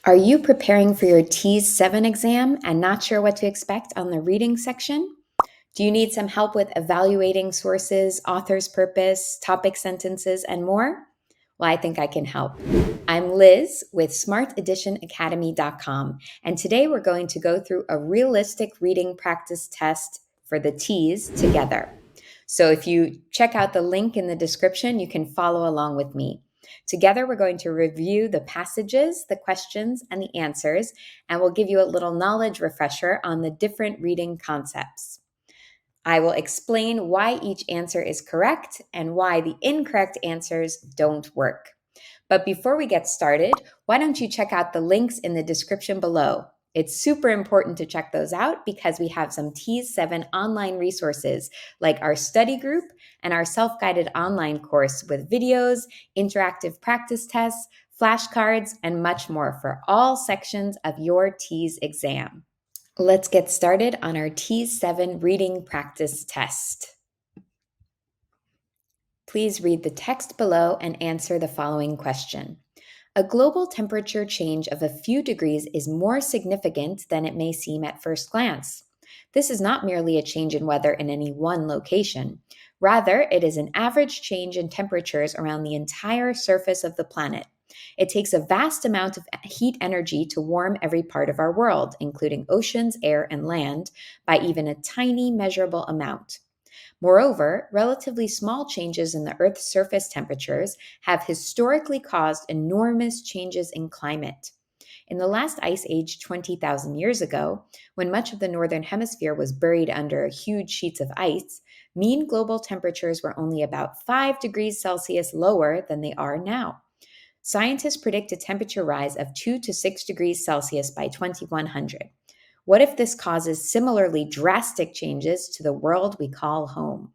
Are you preparing for your TEAS 7 exam and not sure what to expect on the reading section? Do you need some help with evaluating sources, author's purpose, topic sentences, and more? Well, I think I can help. I'm Liz with smarteditionacademy.com, and today we're going to go through a realistic reading practice test for the TEAS together. So if you check out the link in the description, you can follow along with me. Together, we're going to review the passages, the questions, and the answers, and we'll give you a little knowledge refresher on the different reading concepts. I will explain why each answer is correct and why the incorrect answers don't work. But before we get started, why don't you check out the links in the description below? It's super important to check those out because we have some TEAS 7 online resources like our study group and our self-guided online course with videos, interactive practice tests, flashcards, and much more for all sections of your TEAS exam. Let's get started on our TEAS 7 reading practice test. Please read the text below and answer the following question. A global temperature change of a few degrees is more significant than it may seem at first glance. This is not merely a change in weather in any one location. Rather, it is an average change in temperatures around the entire surface of the planet. It takes a vast amount of heat energy to warm every part of our world, including oceans, air, and land, by even a tiny measurable amount. Moreover, relatively small changes in the Earth's surface temperatures have historically caused enormous changes in climate. In the last ice age 20,000 years ago, when much of the northern hemisphere was buried under huge sheets of ice, mean global temperatures were only about 5 degrees Celsius lower than they are now. Scientists predict a temperature rise of 2 to 6 degrees Celsius by 2100. What if this causes similarly drastic changes to the world we call home?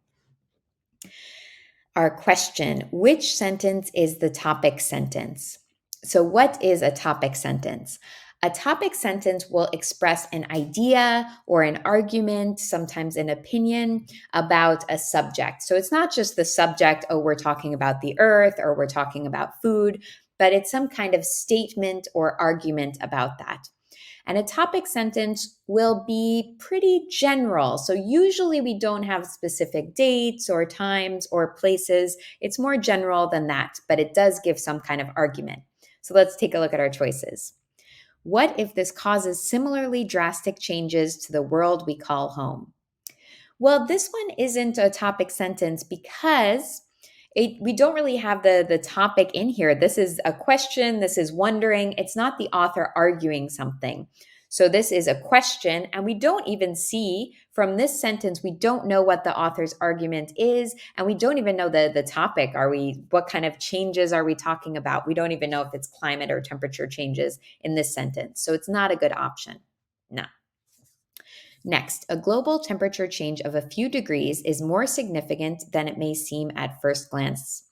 Our question, which sentence is the topic sentence? So what is a topic sentence? A topic sentence will express an idea or an argument, sometimes an opinion about a subject. So it's not just the subject, oh, we're talking about the earth or we're talking about food, but it's some kind of statement or argument about that. And a topic sentence will be pretty general. So usually we don't have specific dates or times or places. It's more general than that, but it does give some kind of argument. So let's take a look at our choices. What if this causes similarly drastic changes to the world we call home? Well, this one isn't a topic sentence because we don't really have the topic in here. This is a question. This is wondering. It's not the author arguing something. So this is a question, and we don't even see from this sentence, we don't know what the author's argument is, and we don't even know the topic. What kind of changes are we talking about? We don't even know if it's climate or temperature changes in this sentence. So it's not a good option. No. Next, a global temperature change of a few degrees is more significant than it may seem at first glance.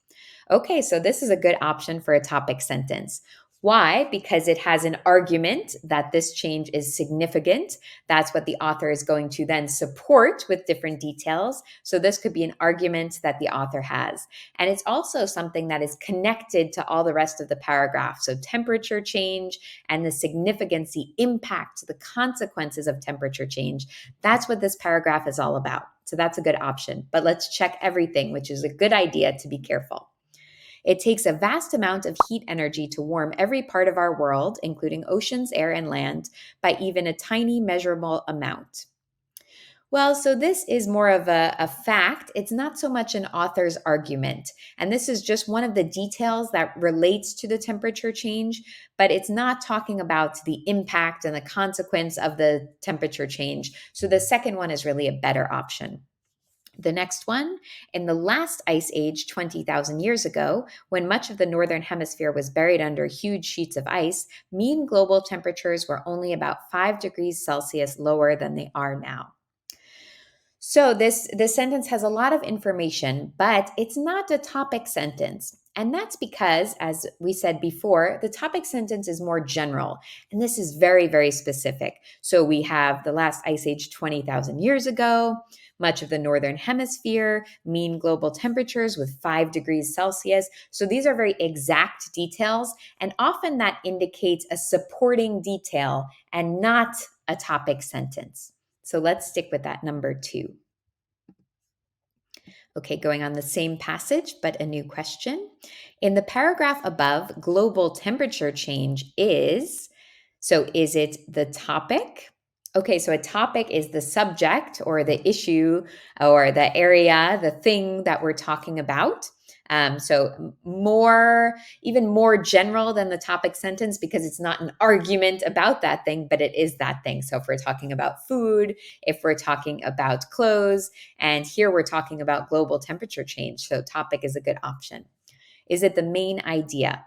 Okay, so this is a good option for a topic sentence. Why? Because it has an argument that this change is significant. That's what the author is going to then support with different details. So this could be an argument that the author has. And it's also something that is connected to all the rest of the paragraph. So temperature change and the significance, the impact, the consequences of temperature change. That's what this paragraph is all about. So that's a good option. But let's check everything, which is a good idea to be careful. It takes a vast amount of heat energy to warm every part of our world, including oceans, air, and land, by even a tiny measurable amount. Well, so this is more of a fact. It's not so much an author's argument. And this is just one of the details that relates to the temperature change, but it's not talking about the impact and the consequence of the temperature change. So the second one is really a better option. The next one, in the last ice age 20,000 years ago, when much of the northern hemisphere was buried under huge sheets of ice, mean global temperatures were only about 5 degrees Celsius lower than they are now. So this sentence has a lot of information, but it's not a topic sentence. And that's because, as we said before, the topic sentence is more general. And this is very, very specific. So we have the last ice age 20,000 years ago, much of the northern hemisphere, mean global temperatures with 5 degrees Celsius. So these are very exact details. And often that indicates a supporting detail and not a topic sentence. So let's stick with that number 2. Okay, going on the same passage, but a new question. In the paragraph above, global temperature change is, so is it the topic? Okay, so a topic is the subject or the issue or the area, the thing that we're talking about. So more, even more general than the topic sentence because it's not an argument about that thing, but it is that thing. So if we're talking about food, if we're talking about clothes, and here we're talking about global temperature change, so topic is a good option. Is it the main idea?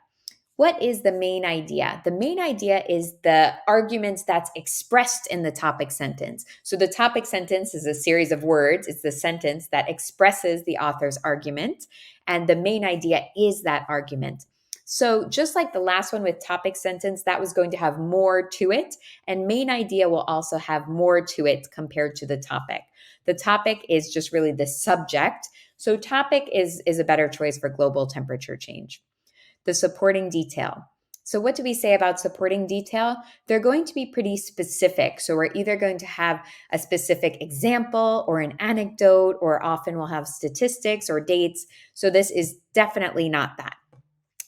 What is the main idea? The main idea is the argument that's expressed in the topic sentence. So the topic sentence is a series of words. It's the sentence that expresses the author's argument, and the main idea is that argument. So just like the last one with topic sentence, that was going to have more to it, and main idea will also have more to it compared to the topic. The topic is just really the subject. So topic is a better choice for global temperature change. The supporting detail. So what do we say about supporting detail? They're going to be pretty specific. So we're either going to have a specific example or an anecdote, or often we'll have statistics or dates. So this is definitely not that.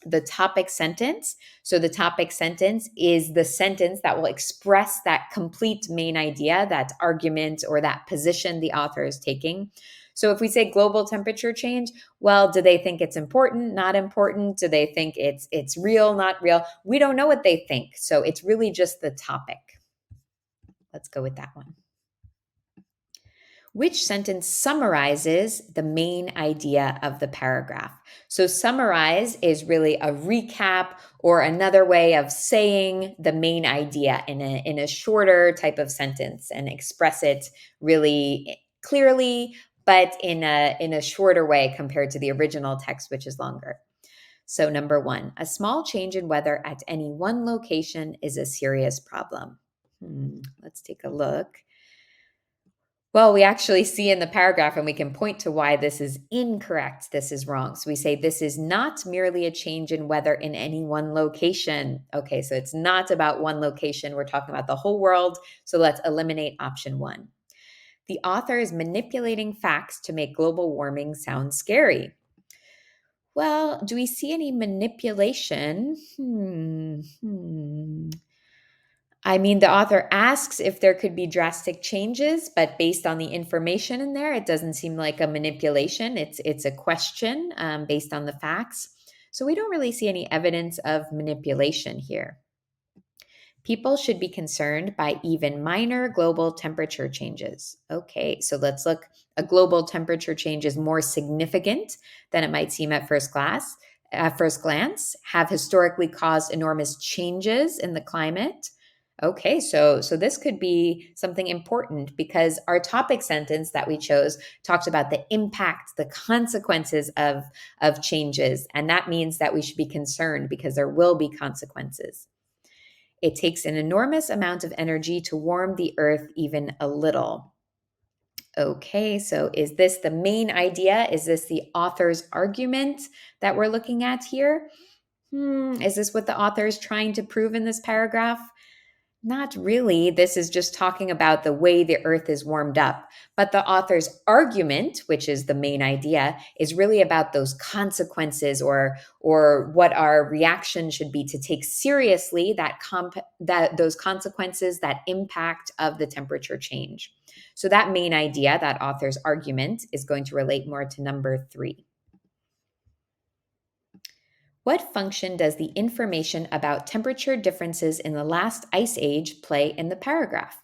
The topic sentence. So the topic sentence is the sentence that will express that complete main idea, that argument or that position the author is taking. So if we say global temperature change, well, do they think it's important, not important? Do they think it's real, not real? We don't know what they think. So it's really just the topic. Let's go with that one. Which sentence summarizes the main idea of the paragraph? So summarize is really a recap or another way of saying the main idea in a shorter type of sentence and express it really clearly, but in a shorter way compared to the original text, which is longer. So number 1, a small change in weather at any one location is a serious problem. Let's take a look. Well, we actually see in the paragraph, and we can point to why this is incorrect, this is wrong. So we say this is not merely a change in weather in any one location. Okay, so it's not about one location. We're talking about the whole world. So let's eliminate option 1. The author is manipulating facts to make global warming sound scary. Well, do we see any manipulation? I mean, the author asks if there could be drastic changes, but based on the information in there, it doesn't seem like a manipulation. It's a question based on the facts. So we don't really see any evidence of manipulation here. People should be concerned by even minor global temperature changes. Okay, so let's look. A global temperature change is more significant than it might seem at first glance, have historically caused enormous changes in the climate. Okay, so this could be something important because our topic sentence that we chose talked about the impact, the consequences of changes, and that means that we should be concerned because there will be consequences. It takes an enormous amount of energy to warm the earth even a little. Okay, so is this the main idea? Is this the author's argument that we're looking at here? Is this what the author is trying to prove in this paragraph? Not really. This is just talking about the way the earth is warmed up. But the author's argument, which is the main idea, is really about those consequences or what our reaction should be to take seriously those consequences, that impact of the temperature change. So that main idea, that author's argument, is going to relate more to number 3. What function does the information about temperature differences in the last ice age play in the paragraph?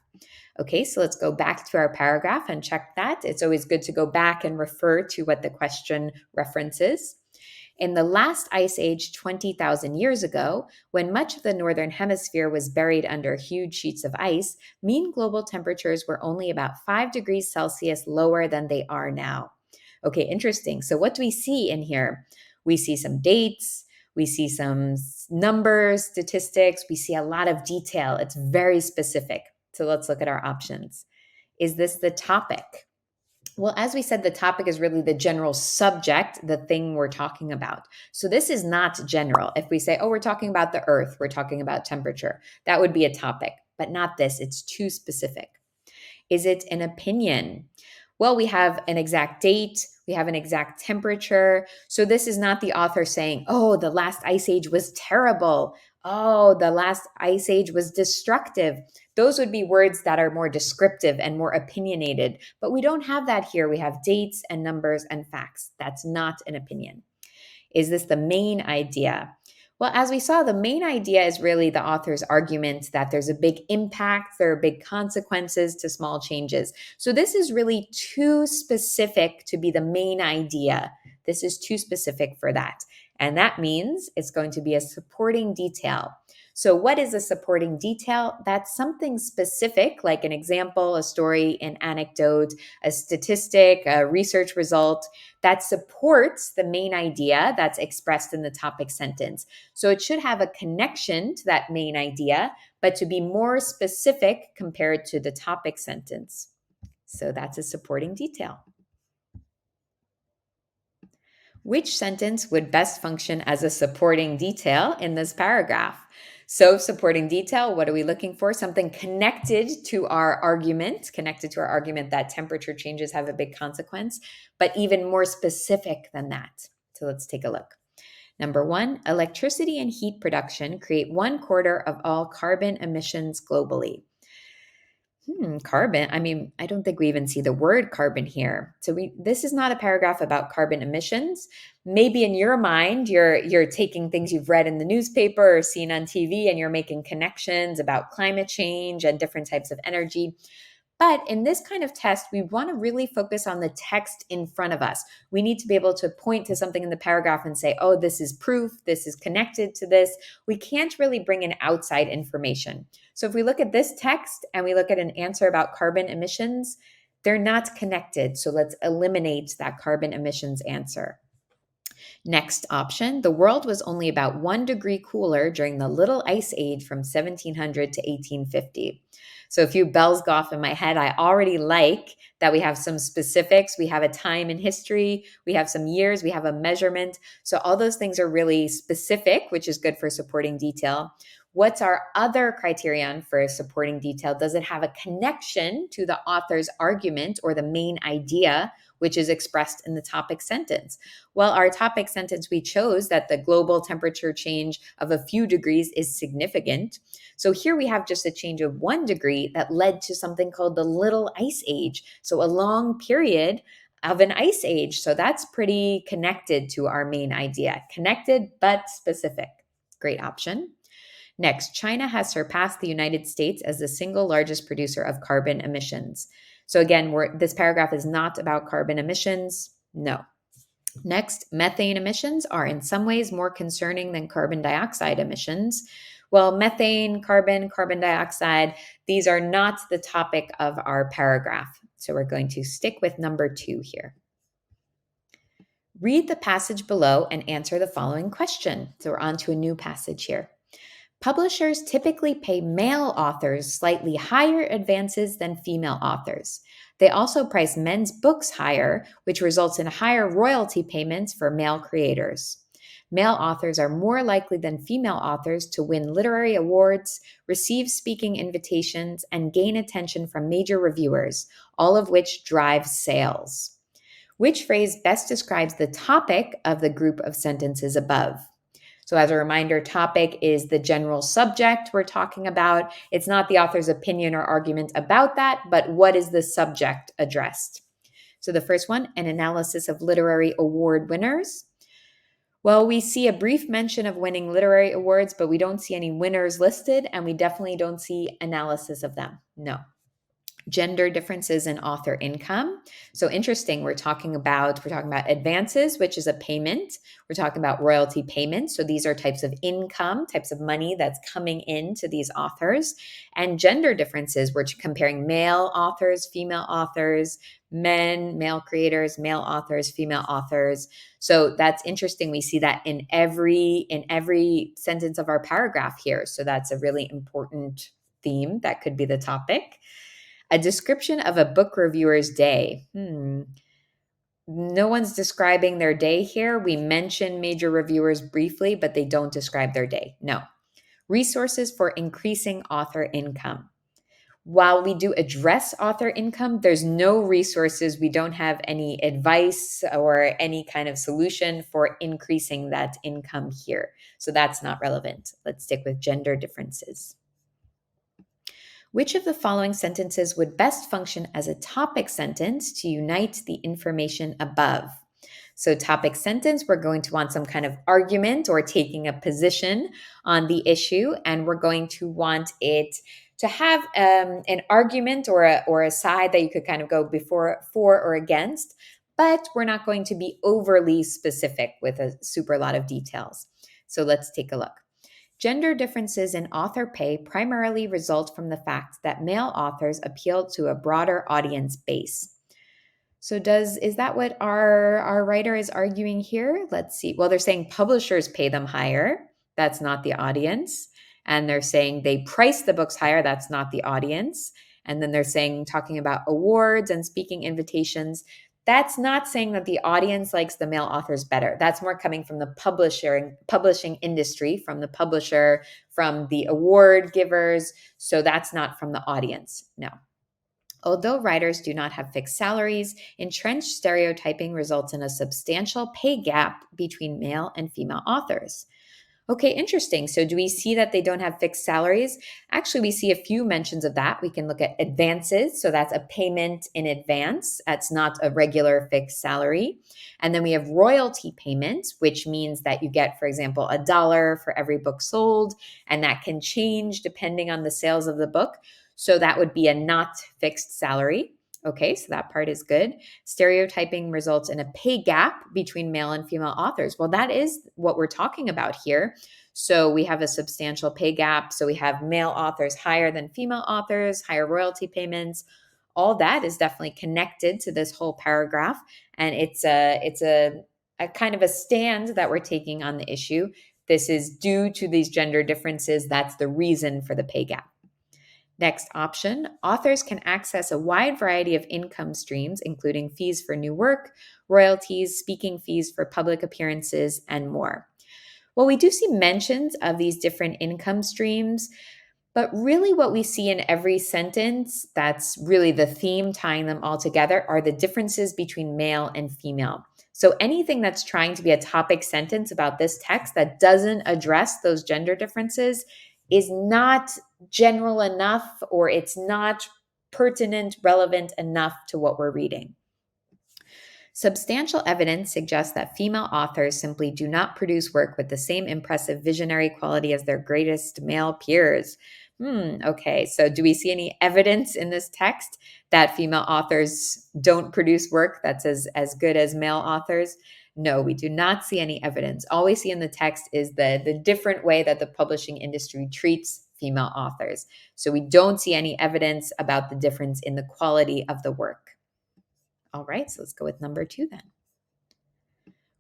Okay, so let's go back to our paragraph and check that. It's always good to go back and refer to what the question references. In the last ice age 20,000 years ago, when much of the northern hemisphere was buried under huge sheets of ice, mean global temperatures were only about 5 degrees Celsius lower than they are now. Okay, interesting. So, what do we see in here? We see some dates, we see some numbers, statistics, we see a lot of detail. It's very specific. So, let's look at our options. Is this the topic? Well, as we said, the topic is really the general subject, the thing we're talking about. So this is not general. If we say, oh, we're talking about the earth, we're talking about temperature, that would be a topic, but not this. It's too specific. Is it an opinion? Well, we have an exact date, we have an exact temperature. So this is not the author saying, oh, the last ice age was terrible. Oh, the last ice age was destructive. Those would be words that are more descriptive and more opinionated. But we don't have that here. We have dates and numbers and facts. That's not an opinion. Is this the main idea? Well, as we saw, the main idea is really the author's argument that there's a big impact, there are big consequences to small changes. So this is really too specific to be the main idea. This is too specific for that. And that means it's going to be a supporting detail. So what is a supporting detail? That's something specific, like an example, a story, an anecdote, a statistic, a research result that supports the main idea that's expressed in the topic sentence. So it should have a connection to that main idea, but to be more specific compared to the topic sentence. So that's a supporting detail. Which sentence would best function as a supporting detail in this paragraph? So, supporting detail, what are we looking for? Something connected to our argument that temperature changes have a big consequence, but even more specific than that. So, let's take a look. Number 1, electricity and heat production create 1/4 of all carbon emissions globally. Carbon. I mean, I don't think we even see the word carbon here. So this is not a paragraph about carbon emissions. Maybe in your mind, you're taking things you've read in the newspaper or seen on TV and you're making connections about climate change and different types of energy. But in this kind of test, we want to really focus on the text in front of us. We need to be able to point to something in the paragraph and say, oh, this is proof, this is connected to this. We can't really bring in outside information. So if we look at this text and we look at an answer about carbon emissions, they're not connected. So let's eliminate that carbon emissions answer. Next option, the world was only about 1 degree cooler during the Little Ice Age from 1700 to 1850. So a few bells go off in my head. I already like that we have some specifics. We have a time in history. We have some years. We have a measurement. So all those things are really specific, which is good for supporting detail. What's our other criterion for supporting detail? Does it have a connection to the author's argument or the main idea, which is expressed in the topic sentence? Well, our topic sentence, we chose that the global temperature change of a few degrees is significant. So here we have just a change of 1 degree that led to something called the Little Ice Age. So a long period of an ice age. So that's pretty connected to our main idea. Connected but specific. Great option. Next, China has surpassed the United States as the single largest producer of carbon emissions. So again, this paragraph is not about carbon emissions. No. Next, methane emissions are in some ways more concerning than carbon dioxide emissions. Well, methane, carbon dioxide, these are not the topic of our paragraph. So we're going to stick with number 2 here. Read the passage below and answer the following question. So we're on to a new passage here. Publishers typically pay male authors slightly higher advances than female authors. They also price men's books higher, which results in higher royalty payments for male creators. Male authors are more likely than female authors to win literary awards, receive speaking invitations, and gain attention from major reviewers, all of which drive sales. Which phrase best describes the topic of the group of sentences above? So as a reminder, topic is the general subject we're talking about. It's not the author's opinion or argument about that, but what is the subject addressed? So the first one, an analysis of literary award winners. Well, we see a brief mention of winning literary awards, but we don't see any winners listed, and we definitely don't see analysis of them. No. Gender differences in author income. So interesting, we're talking about advances, which is a payment. We're talking about royalty payments. So these are types of income, types of money that's coming into these authors. And gender differences, we're comparing male authors, female authors, male creators, male authors, female authors. So that's interesting. We see that in every sentence of our paragraph here. So that's a really important theme that could be the topic. A description of a book reviewer's day. No one's describing their day here. We mention major reviewers briefly, but they don't describe their day. No. Resources for increasing author income. While we do address author income, there's no resources. We don't have any advice or any kind of solution for increasing that income here. So that's not relevant. Let's stick with gender differences. Which of the following sentences would best function as a topic sentence to unite the information above? So, topic sentence, we're going to want some kind of argument or taking a position on the issue, and we're going to want it to have an argument or a side that you could kind of go for or against, but we're not going to be overly specific with a super lot of details. So, let's take a look. Gender differences in author pay primarily result from the fact that male authors appeal to a broader audience base. So is that what our writer is arguing here? Let's see. Well, they're saying publishers pay them higher. That's not the audience. And they're saying they price the books higher. That's not the audience. And then they're talking about awards and speaking invitations. That's not saying that the audience likes the male authors better. That's more coming from the publishing industry, from the publisher, from the award givers. So that's not from the audience. No. Although writers do not have fixed salaries, entrenched stereotyping results in a substantial pay gap between male and female authors. Okay, interesting. So do we see that they don't have fixed salaries? Actually, we see a few mentions of that. We can look at advances. So that's a payment in advance. That's not a regular fixed salary. And then we have royalty payments, which means that you get, for example, $1 for every book sold, and that can change depending on the sales of the book. So that would be a not fixed salary. Okay, so that part is good. Stereotyping results in a pay gap between male and female authors. Well, that is what we're talking about here. So we have a substantial pay gap. So we have male authors higher than female authors, higher royalty payments. All that is definitely connected to this whole paragraph. And it's a kind of a stand that we're taking on the issue. This is due to these gender differences. That's the reason for the pay gap. Next option, authors can access a wide variety of income streams, including fees for new work, royalties, speaking fees for public appearances, and more. Well, we do see mentions of these different income streams, but really what we see in every sentence, that's really the theme tying them all together, are the differences between male and female. So anything that's trying to be a topic sentence about this text that doesn't address those gender differences is not general enough, or it's not pertinent, relevant enough to what we're reading. Substantial evidence suggests that female authors simply do not produce work with the same impressive visionary quality as their greatest male peers. Okay, so do we see any evidence in this text that female authors don't produce work that's as good as male authors? No, we do not see any evidence. All we see in the text is the different way that the publishing industry treats female authors. So we don't see any evidence about the difference in the quality of the work. All right, so let's go with number 2 then.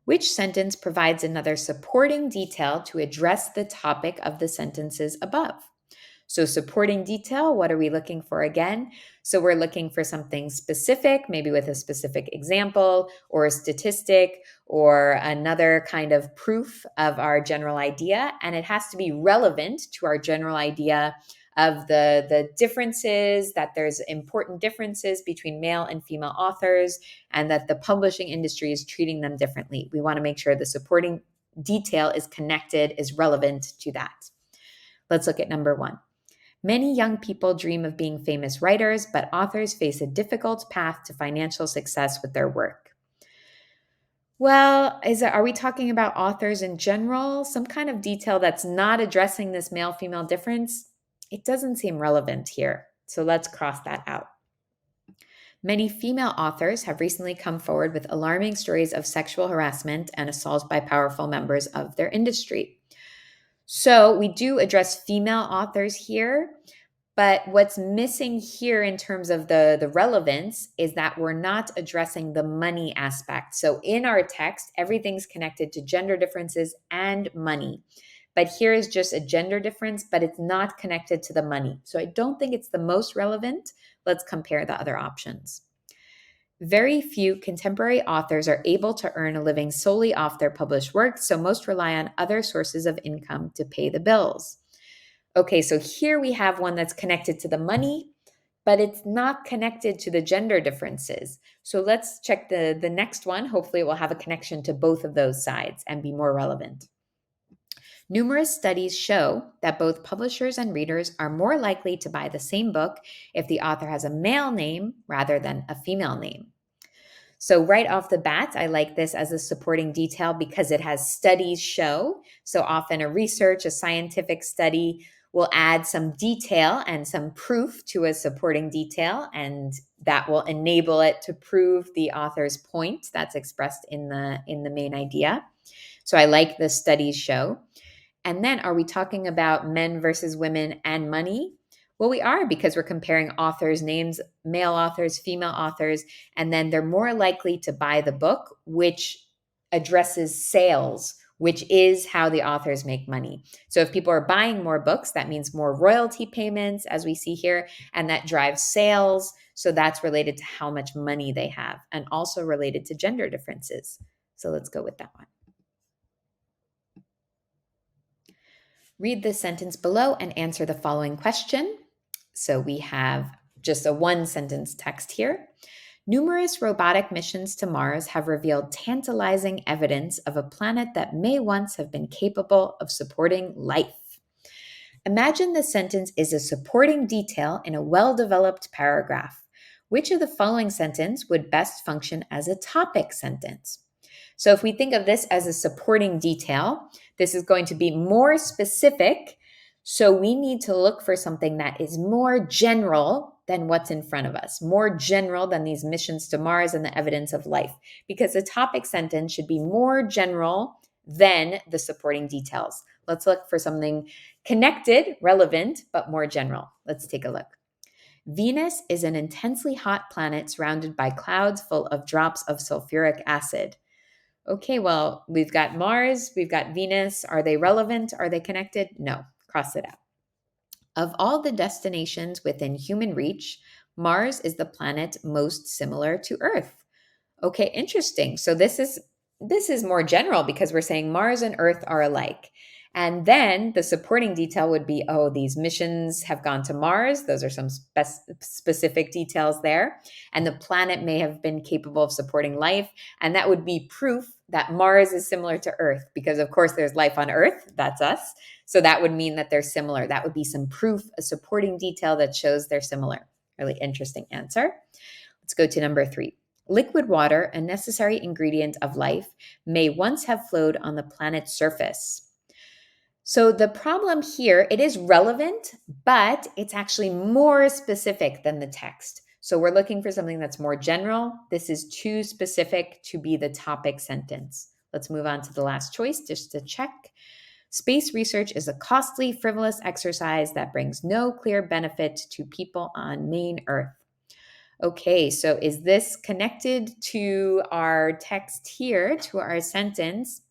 Which sentence provides another supporting detail to address the topic of the sentences above? So supporting detail, what are we looking for again? So we're looking for something specific, maybe with a specific example or a statistic or another kind of proof of our general idea. And it has to be relevant to our general idea of the differences, that there's important differences between male and female authors, and that the publishing industry is treating them differently. We want to make sure the supporting detail is connected, is relevant to that. Let's look at number 1. Many young people dream of being famous writers, but authors face a difficult path to financial success with their work. Well, are we talking about authors in general? Some kind of detail that's not addressing this male-female difference? It doesn't seem relevant here. So let's cross that out. Many female authors have recently come forward with alarming stories of sexual harassment and assault by powerful members of their industry. So we do address female authors here, but what's missing here in terms of the relevance is that we're not addressing the money aspect. So in our text, everything's connected to gender differences and money. But here is just a gender difference, but it's not connected to the money. So I don't think it's the most relevant. Let's compare the other options. Very few contemporary authors are able to earn a living solely off their published works, so most rely on other sources of income to pay the bills. Okay, so here we have one that's connected to the money, but it's not connected to the gender differences. So let's check the next one. Hopefully, it will have a connection to both of those sides and be more relevant. Numerous studies show that both publishers and readers are more likely to buy the same book if the author has a male name rather than a female name. So right off the bat, I like this as a supporting detail because it has studies show. So often a research, a scientific study will add some detail and some proof to a supporting detail, and that will enable it to prove the author's point that's expressed in the main idea. So I like the studies show. And then are we talking about men versus women and money? Well, we are, because we're comparing authors' names, male authors, female authors, and then they're more likely to buy the book, which addresses sales, which is how the authors make money. So if people are buying more books, that means more royalty payments, as we see here, and that drives sales. So that's related to how much money they have, and also related to gender differences. So let's go with that one. Read the sentence below and answer the following question. So we have just a one sentence text here. Numerous robotic missions to Mars have revealed tantalizing evidence of a planet that may once have been capable of supporting life. Imagine the sentence is a supporting detail in a well-developed paragraph. Which of the following sentence would best function as a topic sentence? So if we think of this as a supporting detail, this is going to be more specific. So we need to look for something that is more general than what's in front of us, more general than these missions to Mars and the evidence of life, because the topic sentence should be more general than the supporting details. Let's look for something connected, relevant, but more general. Let's take a look. Venus is an intensely hot planet surrounded by clouds full of drops of sulfuric acid. Okay, well, we've got Mars, we've got Venus. Are they relevant? Are they connected? No, cross it out. Of all the destinations within human reach, Mars is the planet most similar to Earth. Okay, interesting. So this is more general because we're saying Mars and Earth are alike. And then the supporting detail would be, oh, these missions have gone to Mars. Those are some specific details there. And the planet may have been capable of supporting life. And that would be proof that Mars is similar to Earth because, of course, there's life on Earth. That's us. So that would mean that they're similar. That would be some proof, a supporting detail that shows they're similar. Really interesting answer. Let's go to number 3. Liquid water, a necessary ingredient of life, may once have flowed on the planet's surface. So the problem here, it is relevant, but it's actually more specific than the text. So we're looking for something that's more general. This is too specific to be the topic sentence. Let's move on to the last choice just to check. Space research is a costly, frivolous exercise that brings no clear benefit to people on main Earth. Okay, so is this connected to our text here, to our sentence?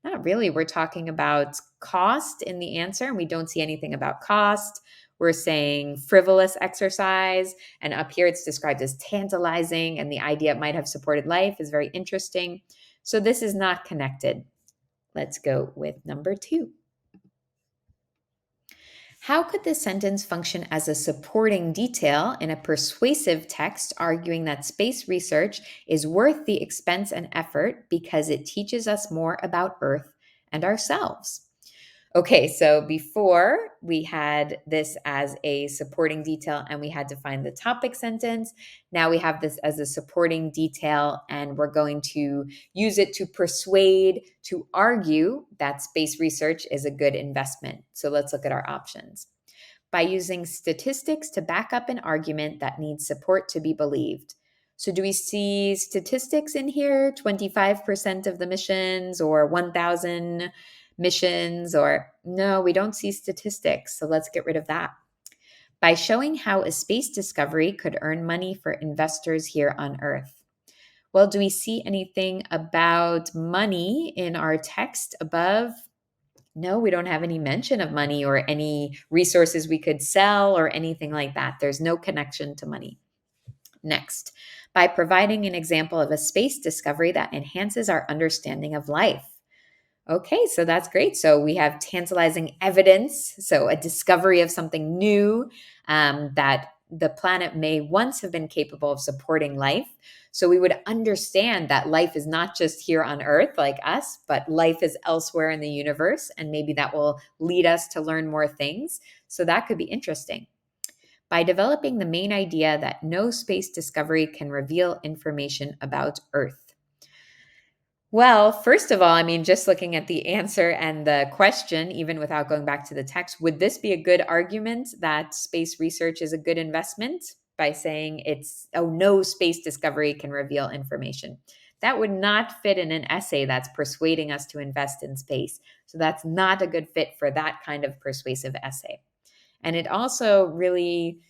Not really. We're talking about cost in the answer, and we don't see anything about cost. We're saying frivolous exercise, and up here it's described as tantalizing, and the idea it might have supported life is very interesting. So this is not connected. Let's go with number 2. How could this sentence function as a supporting detail in a persuasive text arguing that space research is worth the expense and effort because it teaches us more about Earth and ourselves? Okay, so before we had this as a supporting detail and we had to find the topic sentence. Now we have this as a supporting detail and we're going to use it to persuade, to argue that space research is a good investment. So let's look at our options. By using statistics to back up an argument that needs support to be believed. So do we see statistics in here? 25% of the missions or 1,000 missions, or no, we don't see statistics. So let's get rid of that. By showing how a space discovery could earn money for investors here on Earth. Well, do we see anything about money in our text above? No, we don't have any mention of money or any resources we could sell or anything like that. There's no connection to money. Next, by providing an example of a space discovery that enhances our understanding of life. Okay, so that's great. So we have tantalizing evidence, so a discovery of something new that the planet may once have been capable of supporting life. So we would understand that life is not just here on Earth like us, but life is elsewhere in the universe. And maybe that will lead us to learn more things. So that could be interesting. By developing the main idea that no space discovery can reveal information about Earth. Well, first of all, I mean, just looking at the answer and the question, even without going back to the text, would this be a good argument that space research is a good investment by saying no space discovery can reveal information? That would not fit in an essay that's persuading us to invest in space. So that's not a good fit for that kind of persuasive essay. And it also really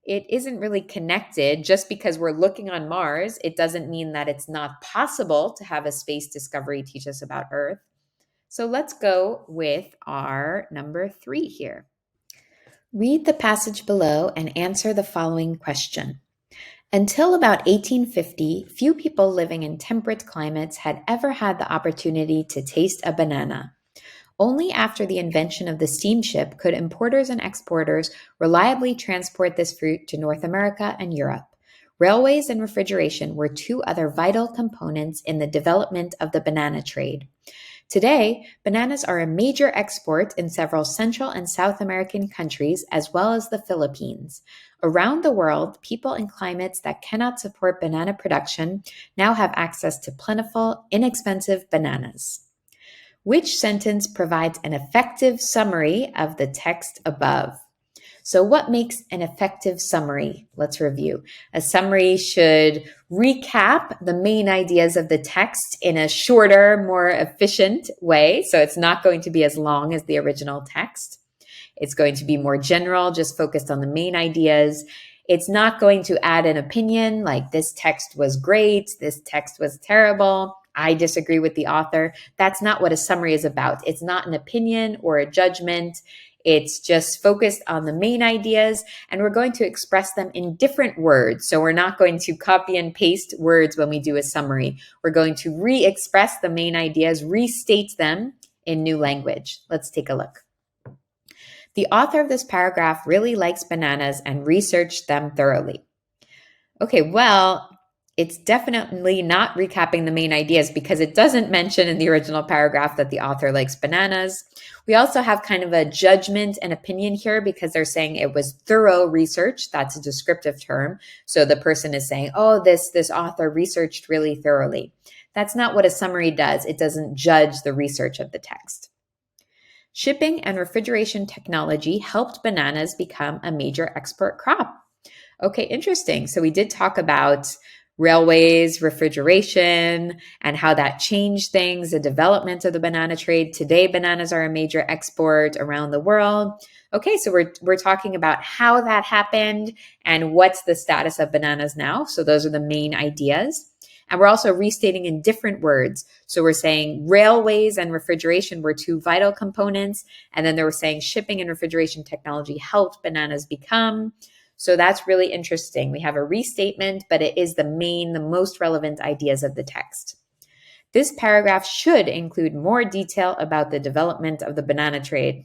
it isn't really connected. Just because we're looking on Mars, it doesn't mean that it's not possible to have a space discovery teach us about Earth. So let's go with our number 3 here. Read the passage below and answer the following question. Until about 1850, few people living in temperate climates had ever had the opportunity to taste a banana. Only after the invention of the steamship could importers and exporters reliably transport this fruit to North America and Europe. Railways and refrigeration were two other vital components in the development of the banana trade. Today, bananas are a major export in several Central and South American countries, as well as the Philippines. Around the world, people in climates that cannot support banana production now have access to plentiful, inexpensive bananas. Which sentence provides an effective summary of the text above? So what makes an effective summary? Let's review. A summary should recap the main ideas of the text in a shorter, more efficient way. So it's not going to be as long as the original text. It's going to be more general, just focused on the main ideas. It's not going to add an opinion like this text was great, this text was terrible, I disagree with the author. That's not what a summary is about. It's not an opinion or a judgment. It's just focused on the main ideas, and we're going to express them in different words. So we're not going to copy and paste words when we do a summary. We're going to re-express the main ideas, restate them in new language. Let's take a look. The author of this paragraph really likes bananas and researched them thoroughly. Okay, well, it's definitely not recapping the main ideas because it doesn't mention in the original paragraph that the author likes bananas. We also have kind of a judgment and opinion here because they're saying it was thorough research. That's a descriptive term. So the person is saying, oh, this author researched really thoroughly. That's not what a summary does. It doesn't judge the research of the text. Shipping and refrigeration technology helped bananas become a major export crop. Okay, interesting. So we did talk about railways, refrigeration, and how that changed things, the development of the banana trade. Today, bananas are a major export around the world. Okay, so we're talking about how that happened and what's the status of bananas now. So those are the main ideas. And we're also restating in different words. So we're saying railways and refrigeration were two vital components. And then they were saying shipping and refrigeration technology helped bananas become. So that's really interesting. We have a restatement, but it is the most relevant ideas of the text. This paragraph should include more detail about the development of the banana trade.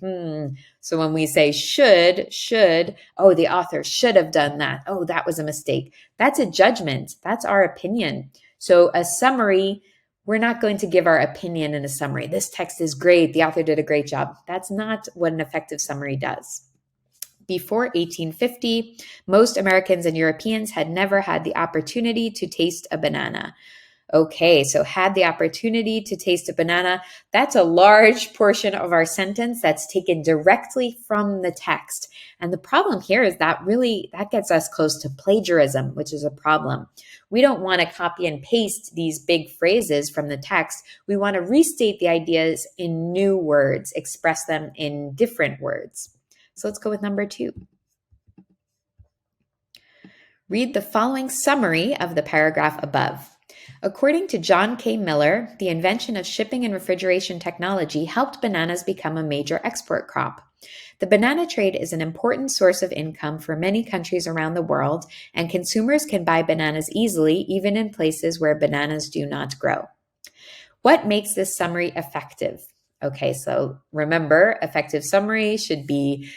So when we say should, oh, the author should have done that. Oh, that was a mistake. That's a judgment. That's our opinion. So a summary, we're not going to give our opinion in a summary. This text is great. The author did a great job. That's not what an effective summary does. Before 1850, most Americans and Europeans had never had the opportunity to taste a banana. Okay, so had the opportunity to taste a banana. That's a large portion of our sentence that's taken directly from the text. And the problem here is that gets us close to plagiarism, which is a problem. We don't want to copy and paste these big phrases from the text. We want to restate the ideas in new words, express them in different words. So let's go with number 2. Read the following summary of the paragraph above. According to John K. Miller, the invention of shipping and refrigeration technology helped bananas become a major export crop. The banana trade is an important source of income for many countries around the world, and consumers can buy bananas easily even in places where bananas do not grow. What makes this summary effective? Okay, so remember, effective summary should be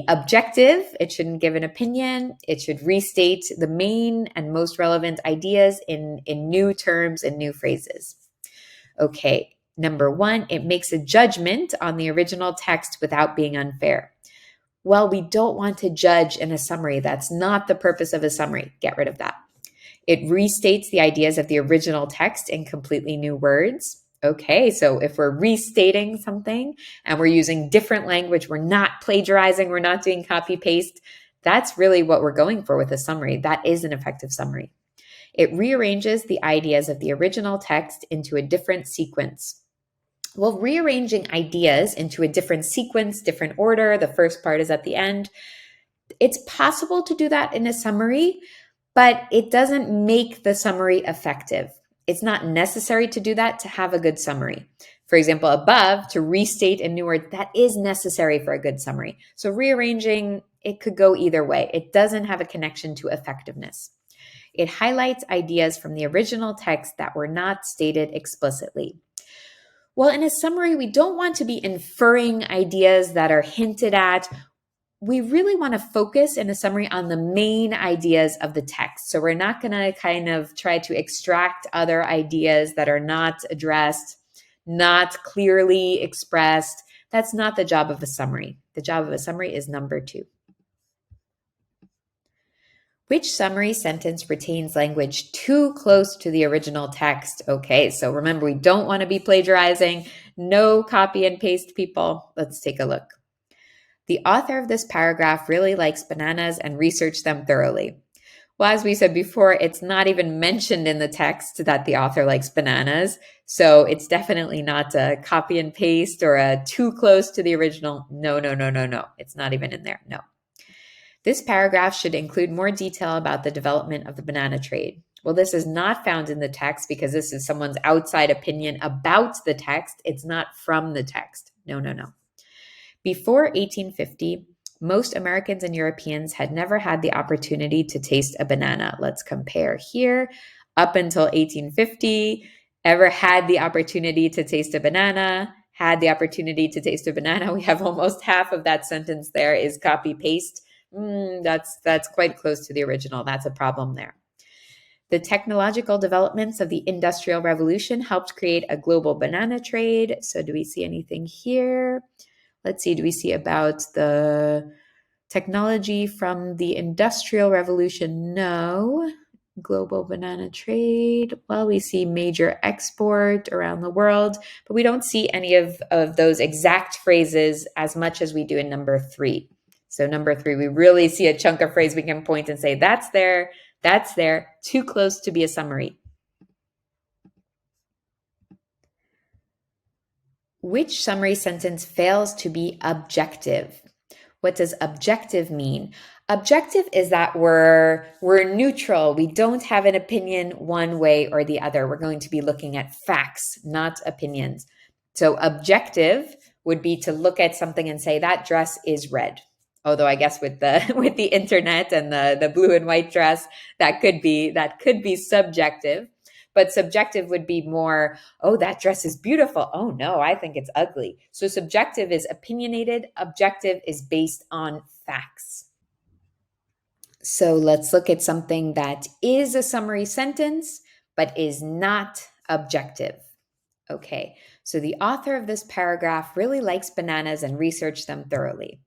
objective. It shouldn't give an opinion. It should restate the main and most relevant ideas in new terms and new phrases. Okay, number 1, it makes a judgment on the original text without being unfair. Well, we don't want to judge in a summary. That's not the purpose of a summary. Get rid of that. It restates the ideas of the original text in completely new words. Okay, so if we're restating something and we're using different language, we're not plagiarizing, we're not doing copy paste, that's really what we're going for with a summary. That is an effective summary. It rearranges the ideas of the original text into a different sequence. Well, rearranging ideas into a different sequence, different order, the first part is at the end. It's possible to do that in a summary, but it doesn't make the summary effective. It's not necessary to do that to have a good summary. For example, above, to restate a new word, that is necessary for a good summary. So rearranging, it could go either way. It doesn't have a connection to effectiveness. It highlights ideas from the original text that were not stated explicitly. Well, in a summary, we don't want to be inferring ideas that are hinted at. We really want to focus in a summary on the main ideas of the text. So we're not going to kind of try to extract other ideas that are not addressed, not clearly expressed. That's not the job of a summary. The job of a summary is number 2. Which summary sentence retains language too close to the original text? Okay, so remember, we don't want to be plagiarizing. No copy and paste, people. Let's take a look. The author of this paragraph really likes bananas and researched them thoroughly. Well, as we said before, it's not even mentioned in the text that the author likes bananas. So it's definitely not a copy and paste or a too close to the original. No. It's not even in there. No. This paragraph should include more detail about the development of the banana trade. Well, this is not found in the text because this is someone's outside opinion about the text. It's not from the text. No. Before 1850, most Americans and Europeans had never had the opportunity to taste a banana. Let's compare here. Up until 1850, ever had the opportunity to taste a banana? Had the opportunity to taste a banana? We have almost half of that sentence there is copy paste. That's quite close to the original. That's a problem there. The technological developments of the Industrial Revolution helped create a global banana trade. So do we see anything here? Let's see, do we see about the technology from the Industrial Revolution? No. Global banana trade. Well, we see major export around the world, but we don't see any of those exact phrases as much as we do in number 3. So number 3, we really see a chunk of phrase we can point and say, that's there, too close to be a summary. Which summary sentence fails to be objective? What does objective mean? Objective is that we're neutral. We don't have an opinion one way or the other. We're going to be looking at facts, not opinions. So objective would be to look at something and say that dress is red. Although I guess with the internet and the blue and white dress, that could be subjective. But subjective would be more, oh, that dress is beautiful. Oh, no, I think it's ugly. So subjective is opinionated. Objective is based on facts. So let's look at something that is a summary sentence, but is not objective. Okay, so the author of this paragraph really likes bananas and researched them thoroughly.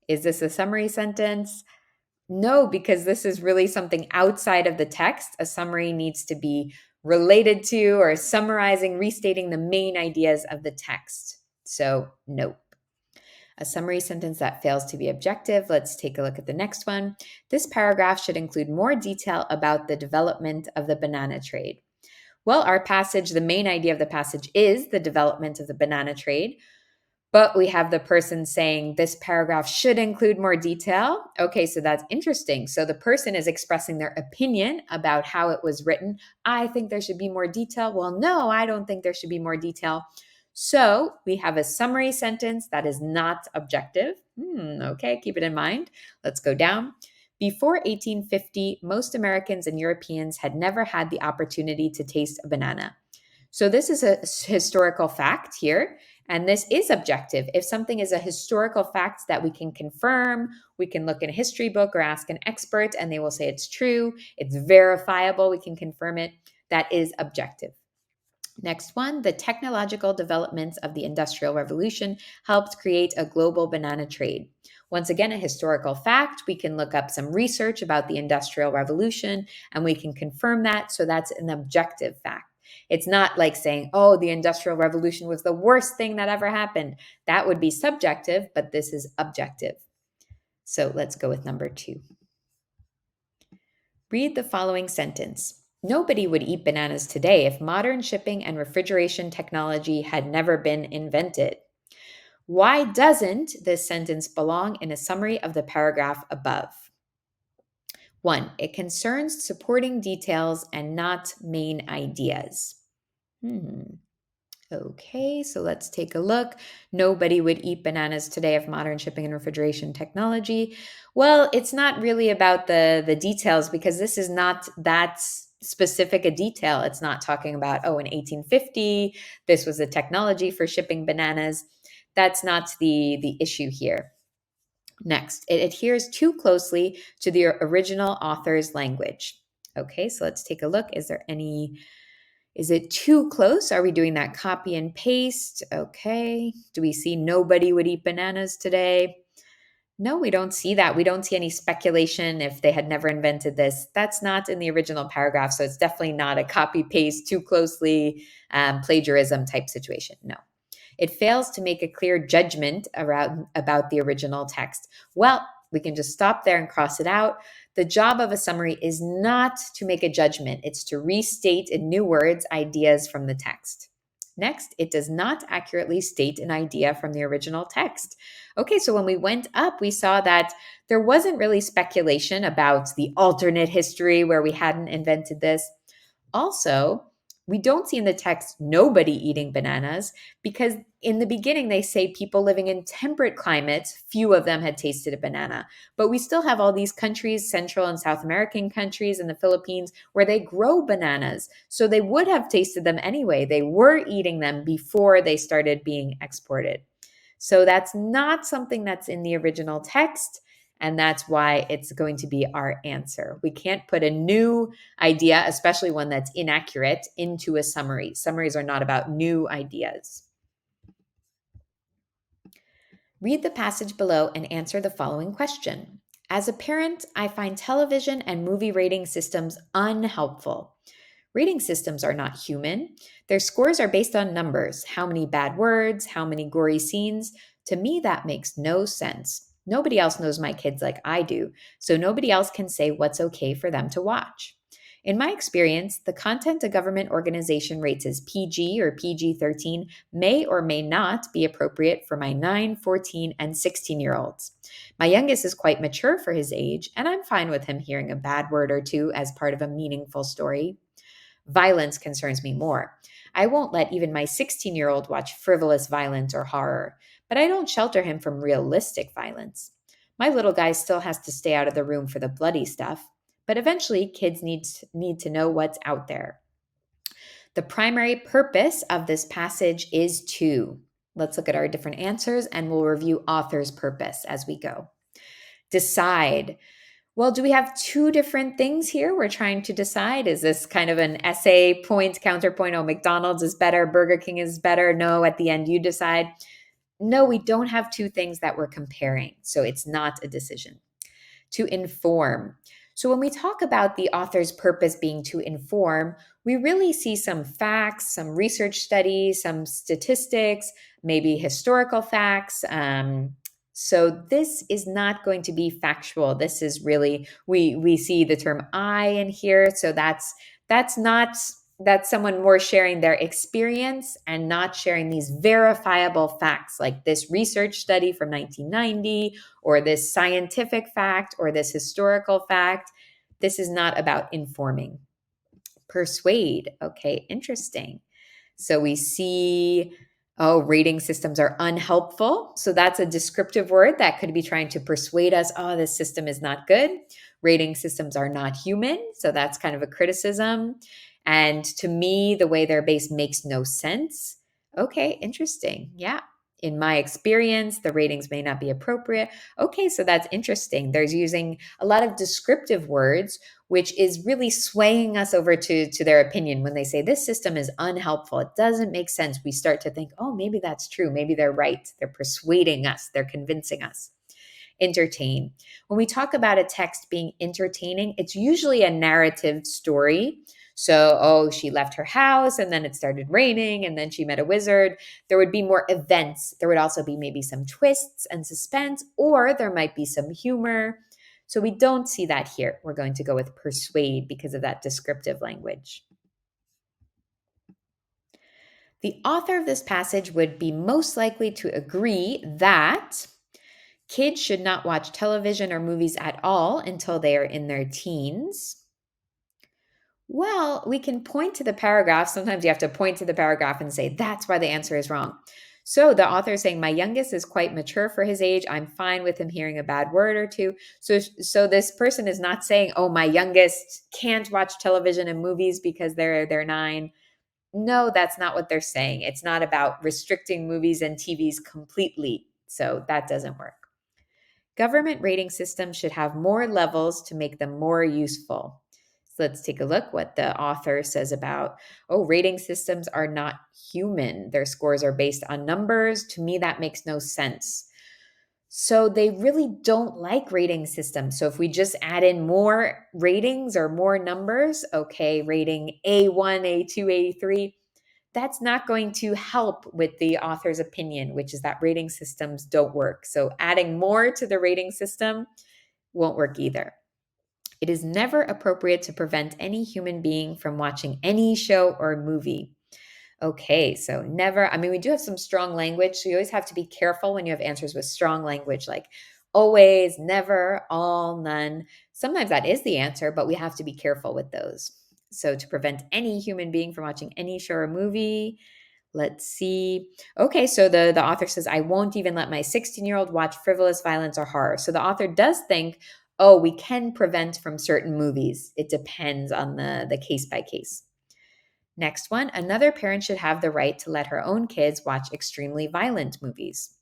Is this a summary sentence? No, because this is really something outside of the text. A summary needs to be related to, or summarizing, restating the main ideas of the text. So, nope. A summary sentence that fails to be objective. Let's take a look at the next one. This paragraph should include more detail about the development of the banana trade. Well, our passage, the main idea of the passage is the development of the banana trade. But we have the person saying this paragraph should include more detail. Okay, so that's interesting. So the person is expressing their opinion about how it was written. I think there should be more detail. Well, no, I don't think there should be more detail. So we have a summary sentence that is not objective. Okay, keep it in mind. Let's go down. Before 1850, most Americans and Europeans had never had the opportunity to taste a banana. So this is a historical fact here, and this is objective. If something is a historical fact that we can confirm, we can look in a history book or ask an expert and they will say it's true, it's verifiable, we can confirm it, that is objective. Next one, the technological developments of the Industrial Revolution helped create a global banana trade. Once again, a historical fact. We can look up some research about the Industrial Revolution and we can confirm that. So that's an objective fact. It's not like saying, oh, the Industrial Revolution was the worst thing that ever happened. That would be subjective, but this is objective. So let's go with number 2. Read the following sentence. Nobody would eat bananas today if modern shipping and refrigeration technology had never been invented. Why doesn't this sentence belong in a summary of the paragraph above? 1. It concerns supporting details and not main ideas. Okay, so let's take a look. Nobody would eat bananas today if modern shipping and refrigeration technology. Well, it's not really about the details because this is not that specific a detail. It's not talking about, oh, in 1850, this was a technology for shipping bananas. That's not the issue here. Next, it adheres too closely to the original author's language. Okay, so let's take a look. Is it too close? Are we doing that copy and paste? Okay. Do we see nobody would eat bananas today? No, we don't see that. We don't see any speculation if they had never invented this. That's not in the original paragraph. So it's definitely not a copy paste too closely plagiarism type situation. No. It fails to make a clear judgment about the original text. Well, we can just stop there and cross it out. The job of a summary is not to make a judgment. It's to restate in new words ideas from the text. Next, it does not accurately state an idea from the original text. Okay, so when we went up, we saw that there wasn't really speculation about the alternate history where we hadn't invented this. Also, we don't see in the text nobody eating bananas because in the beginning they say people living in temperate climates, few of them had tasted a banana. But we still have all these countries, Central and South American countries and the Philippines, where they grow bananas. So they would have tasted them anyway. They were eating them before they started being exported. So that's not something that's in the original text. And that's why it's going to be our answer. We can't put a new idea, especially one that's inaccurate, into a summary. Summaries are not about new ideas. Read the passage below and answer the following question. As a parent, I find television and movie rating systems unhelpful. Rating systems are not human. Their scores are based on numbers, how many bad words, how many gory scenes. To me, that makes no sense. Nobody else knows my kids like I do, so nobody else can say what's okay for them to watch. In my experience, the content a government organization rates as PG or PG-13 may or may not be appropriate for my 9, 14, and 16-year-olds. My youngest is quite mature for his age, and I'm fine with him hearing a bad word or two as part of a meaningful story. Violence concerns me more. I won't let even my 16-year-old watch frivolous violence or horror, but I don't shelter him from realistic violence. My little guy still has to stay out of the room for the bloody stuff, but eventually kids need to know what's out there. The primary purpose of this passage is to, let's look at our different answers and we'll review author's purpose as we go. Decide. Well, do we have two different things here we're trying to decide? Is this kind of an essay point, counterpoint? Oh, McDonald's is better, Burger King is better. No, at the end you decide. No, we don't have two things that we're comparing. So it's not a decision. To inform. So, when we talk about the author's purpose being to inform, we really see some facts, some research studies, some statistics, maybe historical facts. So this is not going to be factual. This is really we see the term "I" in here, so that's not that's someone more sharing their experience and not sharing these verifiable facts like this research study from 1990 or this scientific fact or this historical fact. This is not about informing. Persuade. Okay, interesting. So we see, oh, rating systems are unhelpful. So that's a descriptive word that could be trying to persuade us, oh, this system is not good. Rating systems are not human. So that's kind of a criticism. And to me, the way they're based makes no sense. Okay, interesting. Yeah. In my experience, the ratings may not be appropriate. Okay, so that's interesting. There's using a lot of descriptive words which is really swaying us over to their opinion. When they say this system is unhelpful, it doesn't make sense, we start to think, oh, maybe that's true. Maybe they're right. They're persuading us, they're convincing us. Entertain. When we talk about a text being entertaining, it's usually a narrative story. So, oh, she left her house and then it started raining and then she met a wizard. There would be more events. There would also be maybe some twists and suspense, or there might be some humor. So we don't see that here. We're going to go with persuade because of that descriptive language. The author of this passage would be most likely to agree that kids should not watch television or movies at all until they are in their teens. Well, we can point to the paragraph. Sometimes you have to point to the paragraph and say, that's why the answer is wrong. So the author is saying, my youngest is quite mature for his age. I'm fine with him hearing a bad word or two. So this person is not saying, oh, my youngest can't watch television and movies because they're 9. No, that's not what they're saying. It's not about restricting movies and TVs completely. So that doesn't work. Government rating systems should have more levels to make them more useful. So let's take a look what the author says about, oh, rating systems are not human. Their scores are based on numbers. To me, that makes no sense. So they really don't like rating systems. So if we just add in more ratings or more numbers, okay, rating A1, A2, A3, that's not going to help with the author's opinion, which is that rating systems don't work. So adding more to the rating system won't work either. It is never appropriate to prevent any human being from watching any show or movie. Okay, so never. I mean, we do have some strong language, so you always have to be careful when you have answers with strong language, like always, never, all, none. Sometimes that is the answer, but we have to be careful with those. So to prevent any human being from watching any show or movie, let's see. Okay, so the author says, I won't even let my 16-year-old watch frivolous violence or horror. So the author does think, oh, we can prevent from certain movies. It depends on the case by case. Next one, another parent should have the right to let her own kids watch extremely violent movies.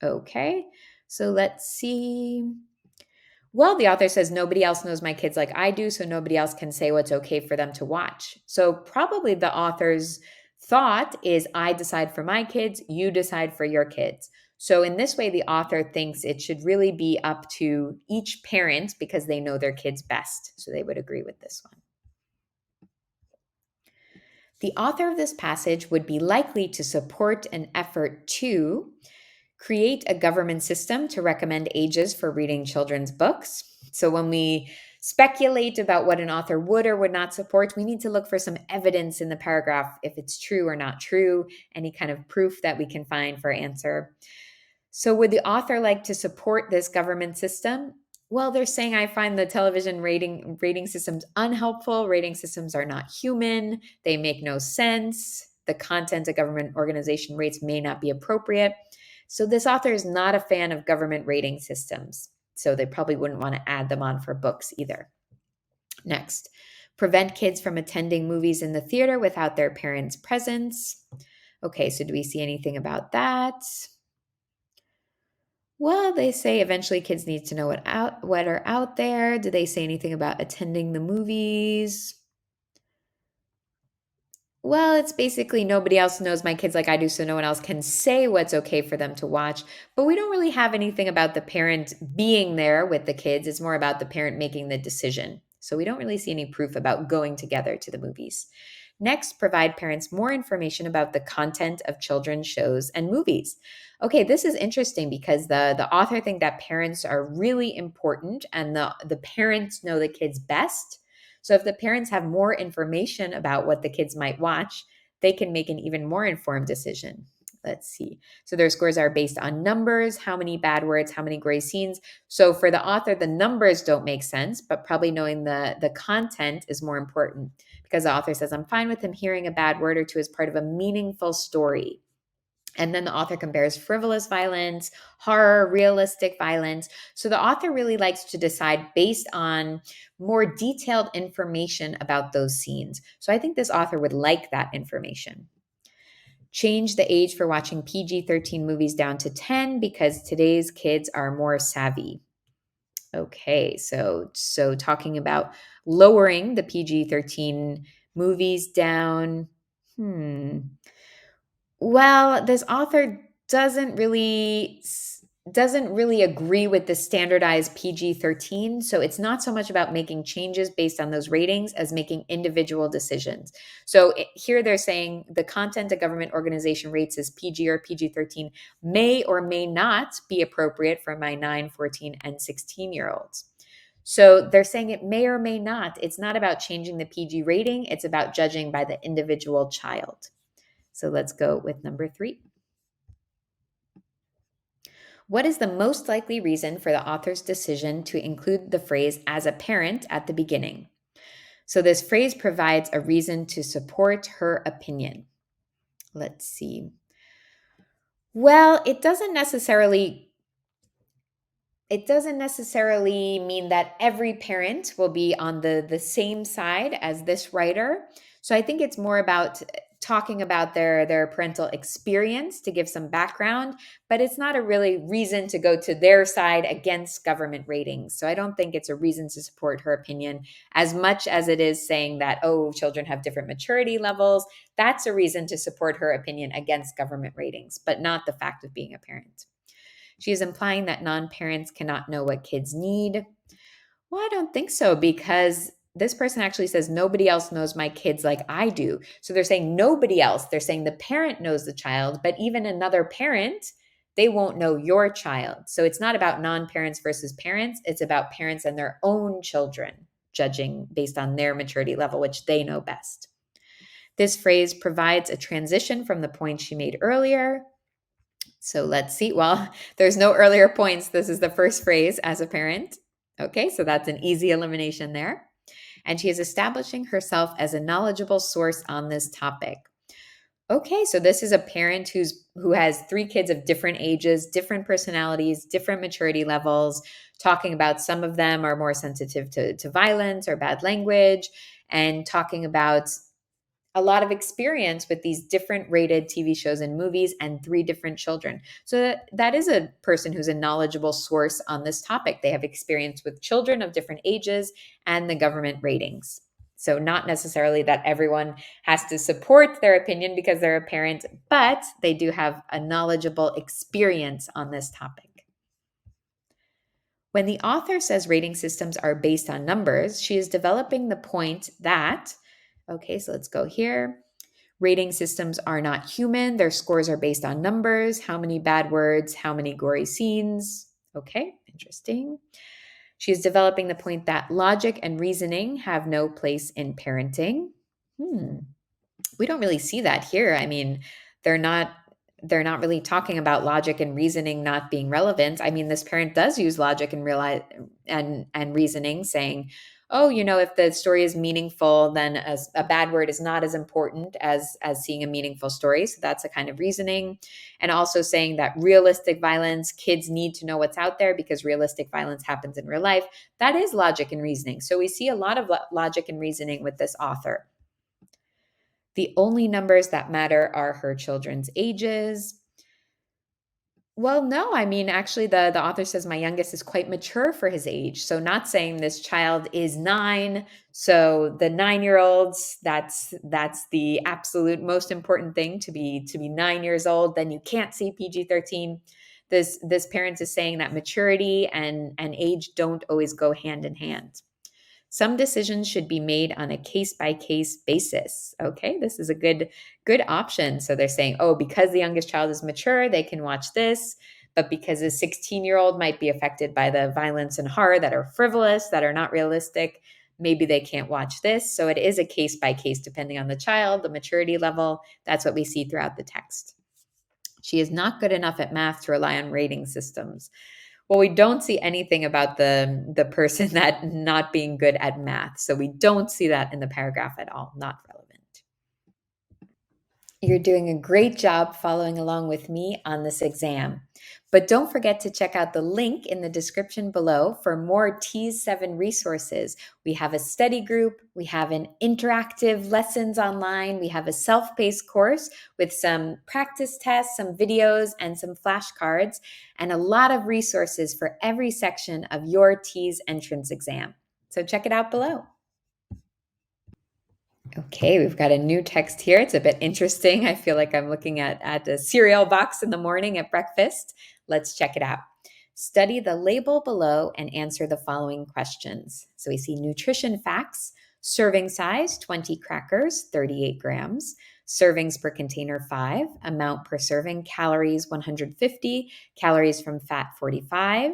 Okay, so let's see. Well, the author says nobody else knows my kids like I do, so nobody else can say what's okay for them to watch. So probably the author's thought is I decide for my kids, you decide for your kids. So in this way, the author thinks it should really be up to each parent because they know their kids best. So they would agree with this one. The author of this passage would be likely to support an effort to create a government system to recommend ages for reading children's books. So when we speculate about what an author would or would not support, we need to look for some evidence in the paragraph if it's true or not true, any kind of proof that we can find for answer. So would the author like to support this government system? Well, they're saying I find the television rating systems unhelpful. Rating systems are not human. They make no sense. The content a government organization rates may not be appropriate. So this author is not a fan of government rating systems. So they probably wouldn't want to add them on for books either. Next, prevent kids from attending movies in the theater without their parents' presence. Okay, so do we see anything about that? Well, they say eventually kids need to know what are out there. Do they say anything about attending the movies? Well, it's basically nobody else knows my kids like I do, so no one else can say what's okay for them to watch. But we don't really have anything about the parent being there with the kids. It's more about the parent making the decision. So we don't really see any proof about going together to the movies. Next, provide parents more information about the content of children's shows and movies. Okay, this is interesting because the author think that parents are really important and the parents know the kids best. So if the parents have more information about what the kids might watch, they can make an even more informed decision. Let's see. So their scores are based on numbers, how many bad words, how many gray scenes. So for the author, the numbers don't make sense, but probably knowing the content is more important because the author says, I'm fine with him hearing a bad word or two as part of a meaningful story. And then the author compares frivolous violence, horror, realistic violence. So the author really likes to decide based on more detailed information about those scenes. So I think this author would like that information. Change the age for watching PG-13 movies down to 10 because today's kids are more savvy. Okay, so talking about lowering the PG-13 movies down. Hmm. Well, this author doesn't really agree with the standardized PG-13, so it's not so much about making changes based on those ratings as making individual decisions. So here they're saying the content a government organization rates as PG or PG-13 may or may not be appropriate for my 9, 14, and 16-year-olds. So they're saying it may or may not. It's not about changing the PG rating, it's about judging by the individual child. So let's go with number 3. What is the most likely reason for the author's decision to include the phrase as a parent at the beginning? So this phrase provides a reason to support her opinion. Let's see. Well, it doesn't necessarily mean that every parent will be on the same side as this writer. So I think it's more about talking about their parental experience to give some background, but it's not a really reason to go to their side against government ratings. So I don't think it's a reason to support her opinion as much as it is saying that, oh, children have different maturity levels. That's a reason to support her opinion against government ratings, but not the fact of being a parent. She is implying that non parents cannot know what kids need. Well, I don't think so because this person actually says nobody else knows my kids like I do. So they're saying nobody else. They're saying the parent knows the child, but even another parent, they won't know your child. So it's not about non parents versus parents. It's about parents and their own children judging based on their maturity level, which they know best. This phrase provides a transition from the point she made earlier. So let's see. Well, there's no earlier points. This is the first phrase as a parent. Okay, so that's an easy elimination there. And she is establishing herself as a knowledgeable source on this topic. Okay, so this is a parent who has 3 kids of different ages, different personalities, different maturity levels, talking about some of them are more sensitive to violence or bad language, and talking about a lot of experience with these different rated TV shows and movies and 3 different children. So that is a person who's a knowledgeable source on this topic. They have experience with children of different ages and the government ratings. So not necessarily that everyone has to support their opinion because they're a parent, but they do have a knowledgeable experience on this topic. When the author says rating systems are based on numbers, she is developing the point that, okay, so let's go here. Rating systems are not human. Their scores are based on numbers, how many bad words, how many gory scenes. Okay, interesting. She is developing the point that logic and reasoning have no place in parenting. We don't really see that here. I mean, they're not they're not really talking about logic and reasoning not being relevant. I mean, this parent does use logic and realize and reasoning, saying, "Oh, if the story is meaningful, then a bad word is not as important as seeing a meaningful story." So that's a kind of reasoning, and also saying that realistic violence, kids need to know what's out there because realistic violence happens in real life. That is logic and reasoning. So we see a lot of logic and reasoning with this author. The only numbers that matter are her children's ages. Well, no, I mean, actually, the author says my youngest is quite mature for his age. So, not saying this child is 9. So, the 9-year-olds, that's the absolute most important thing to be 9 years old. Then you can't see PG-13. This parent is saying that maturity and age don't always go hand in hand. Some decisions should be made on a case by case basis. Okay, this is a good option. So they're saying, oh, because the youngest child is mature, they can watch this, but because a 16-year-old might be affected by the violence and horror that are frivolous, that are not realistic, maybe they can't watch this. So it is a case by case depending on the child, the maturity level. That's what we see throughout the text. She is not good enough at math to rely on rating systems. Well, we don't see anything about the person that not being good at math. So we don't see that in the paragraph at all. Not relevant. You're doing a great job following along with me on this exam. But don't forget to check out the link in the description below for more TEAS 7 resources. We have a study group, we have an interactive lessons online, we have a self-paced course with some practice tests, some videos, and some flashcards, and a lot of resources for every section of your TEAS entrance exam. So check it out below. Okay, we've got a new text here. It's a bit interesting. I feel like I'm looking at a cereal box in the morning at breakfast. Let's check it out. Study the label below and answer the following questions. So we see nutrition facts, serving size 20 crackers, 38 grams, servings per container 5, amount per serving, calories 150, calories from fat 45,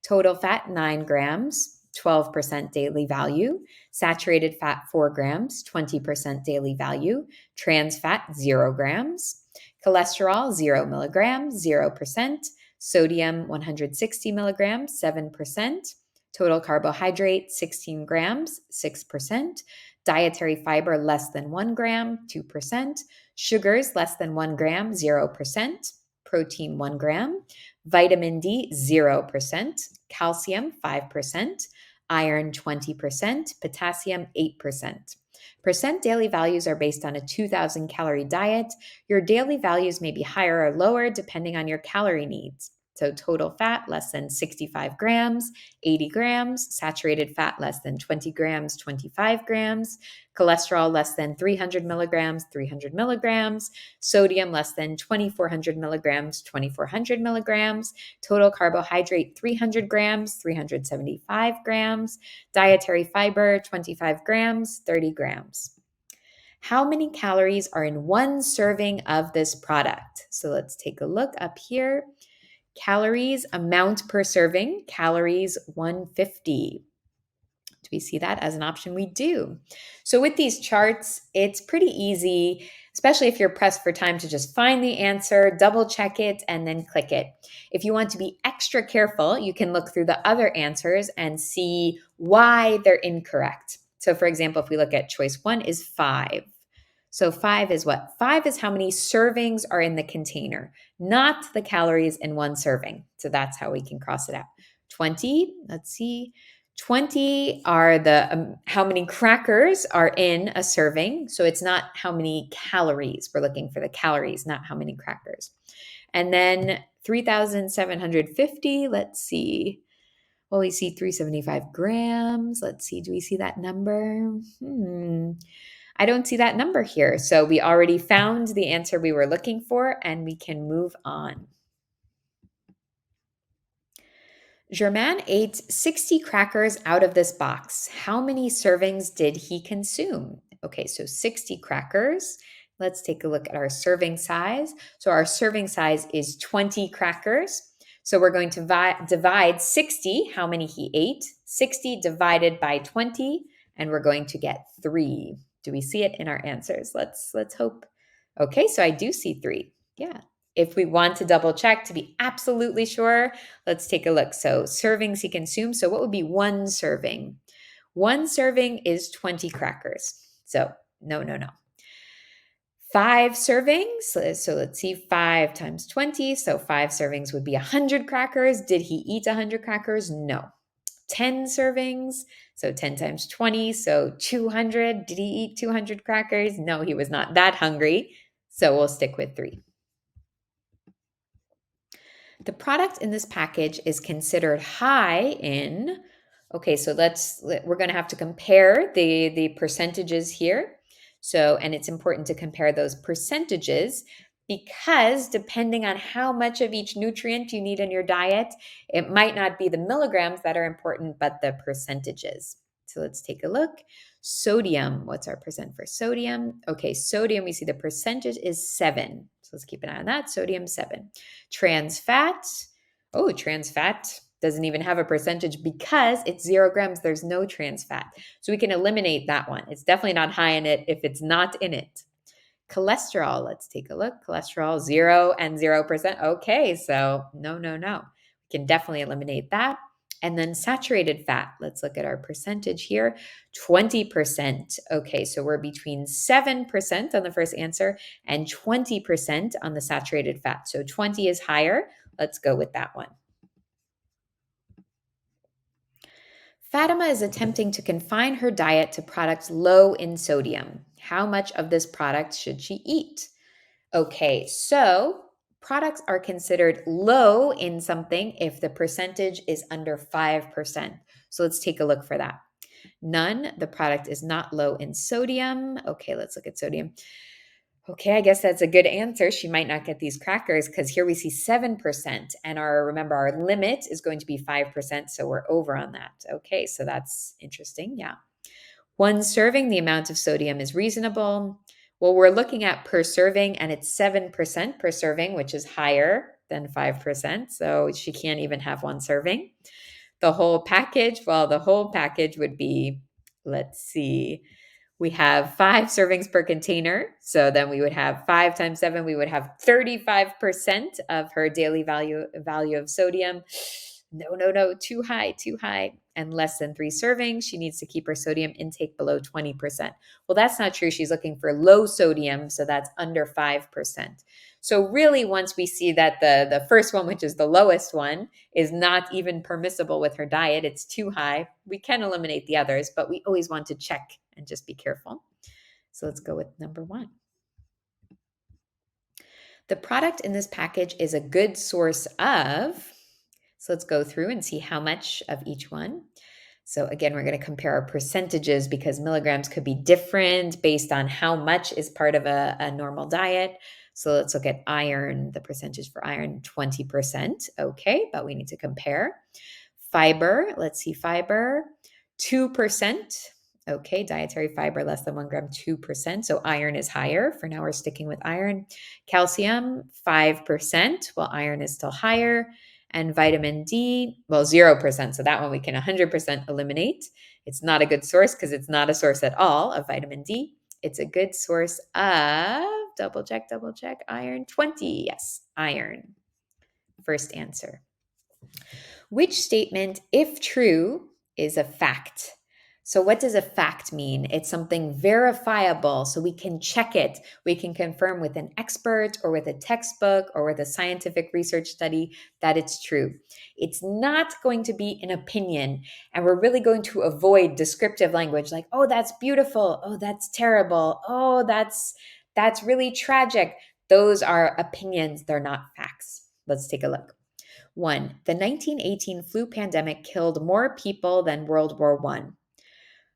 total fat 9 grams, 12% daily value, saturated fat 4 grams, 20% daily value, trans fat 0 grams, cholesterol 0 milligrams, 0%, sodium 160 milligrams, 7%, total carbohydrate 16 grams, 6%, dietary fiber less than 1 gram, 2%, sugars less than 1 gram, 0%, protein 1 gram, vitamin D 0%, calcium 5%, iron 20%, potassium 8%. Percent daily values are based on a 2,000 calorie diet. Your daily values may be higher or lower depending on your calorie needs. So, total fat less than 65 grams, 80 grams, saturated fat less than 20 grams, 25 grams, cholesterol less than 300 milligrams, 300 milligrams, sodium less than 2,400 milligrams, 2,400 milligrams, total carbohydrate 300 grams, 375 grams, dietary fiber 25 grams, 30 grams. How many calories are in one serving of this product? So let's take a look up here. Calories, amount per serving, calories 150. Do we see that as an option? We do. So with these charts, it's pretty easy, especially if you're pressed for time, to just find the answer, double check it, and then click it. If you want to be extra careful, you can look through the other answers and see why they're incorrect. So for example, if we look at choice 1 is 5. So 5 is what? 5 is how many servings are in the container, not the calories in one serving. So that's how we can cross it out. 20, let's see. 20 are the how many crackers are in a serving. So it's not how many calories. We're looking for the calories, not how many crackers. And then 3,750, let's see. Well, we see 375 grams. Let's see, do we see that number? I don't see that number here. So we already found the answer we were looking for, and we can move on. Germain ate 60 crackers out of this box. How many servings did he consume? Okay, so 60 crackers. Let's take a look at our serving size. So our serving size is 20 crackers. So we're going to divide 60, how many he ate, 60 divided by 20, and we're going to get 3. Do we see it in our answers? Let's hope. Okay, so I do see 3. Yeah. If we want to double check to be absolutely sure, let's take a look. So servings he consumes. So what would be one serving? One serving is 20 crackers. So no. 5 servings. So let's see, 5 times 20. So 5 servings would be 100 crackers. Did he eat 100 crackers? No. 10 servings. So 10 times 20. So 200. Did he eat 200 crackers? No, he was not that hungry. So we'll stick with 3. The product in this package is considered high in, okay, so we're going to have to compare the percentages here. So, and it's important to compare those percentages because depending on how much of each nutrient you need in your diet, it might not be the milligrams that are important, but the percentages. So let's take a look. Sodium, what's our percent for sodium? Okay, sodium, we see the percentage is 7. So let's keep an eye on that. Sodium 7. Trans fat, oh, trans fat doesn't even have a percentage because it's 0 grams. There's no trans fat. So we can eliminate that one. It's definitely not high in it if it's not in it. Cholesterol, let's take a look. Cholesterol, 0 and 0%. Okay, so no. We can definitely eliminate that. And then saturated fat, let's look at our percentage here, 20%. Okay, so we're between 7% on the first answer and 20% on the saturated fat. So 20 is higher. Let's go with that one. Fatima is attempting to confine her diet to products low in sodium. How much of this product should she eat? Okay, so products are considered low in something if the percentage is under 5%. So let's take a look for that. None, the product is not low in sodium. Okay, let's look at sodium. Okay, I guess that's a good answer. She might not get these crackers because here we see 7%. And remember, our limit is going to be 5%. So we're over on that. Okay, so that's interesting. Yeah. One serving, the amount of sodium is reasonable. Well, we're looking at per serving, and it's 7% per serving, which is higher than 5%. So she can't even have one serving. The whole package, well, the whole package would be, let's see, we have 5 servings per container. So then we would have 5 times 7, we would have 35% of her daily value of sodium. No, too high. And less than 3 servings. She needs to keep her sodium intake below 20%. Well, that's not true. She's looking for low sodium, so that's under 5%. So really, once we see that the first one, which is the lowest one, is not even permissible with her diet, it's too high, we can eliminate the others, but we always want to check and just be careful. So let's go with number 1. The product in this package is a good source of, so let's go through and see how much of each one. So again, we're going to compare our percentages because milligrams could be different based on how much is part of a normal diet. So let's look at iron, the percentage for iron, 20%. Okay, but we need to compare. Fiber, let's see fiber, 2%. Okay, dietary fiber less than 1 gram, 2%. So iron is higher. For now, we're sticking with iron. Calcium, 5%. Well, iron is still higher. And vitamin D, well, 0%. So that one we can 100% eliminate. It's not a good source because it's not a source at all of vitamin D. It's a good source of, double check, iron, 20. Yes, iron. First answer. Which statement, if true, is a fact? So what does a fact mean? It's something verifiable, so we can check it. We can confirm with an expert or with a textbook or with a scientific research study that it's true. It's not going to be an opinion, and we're really going to avoid descriptive language like, oh, that's beautiful. Oh, that's terrible. Oh, that's really tragic. Those are opinions. They're not facts. Let's take a look. 1. The 1918 flu pandemic killed more people than World War I.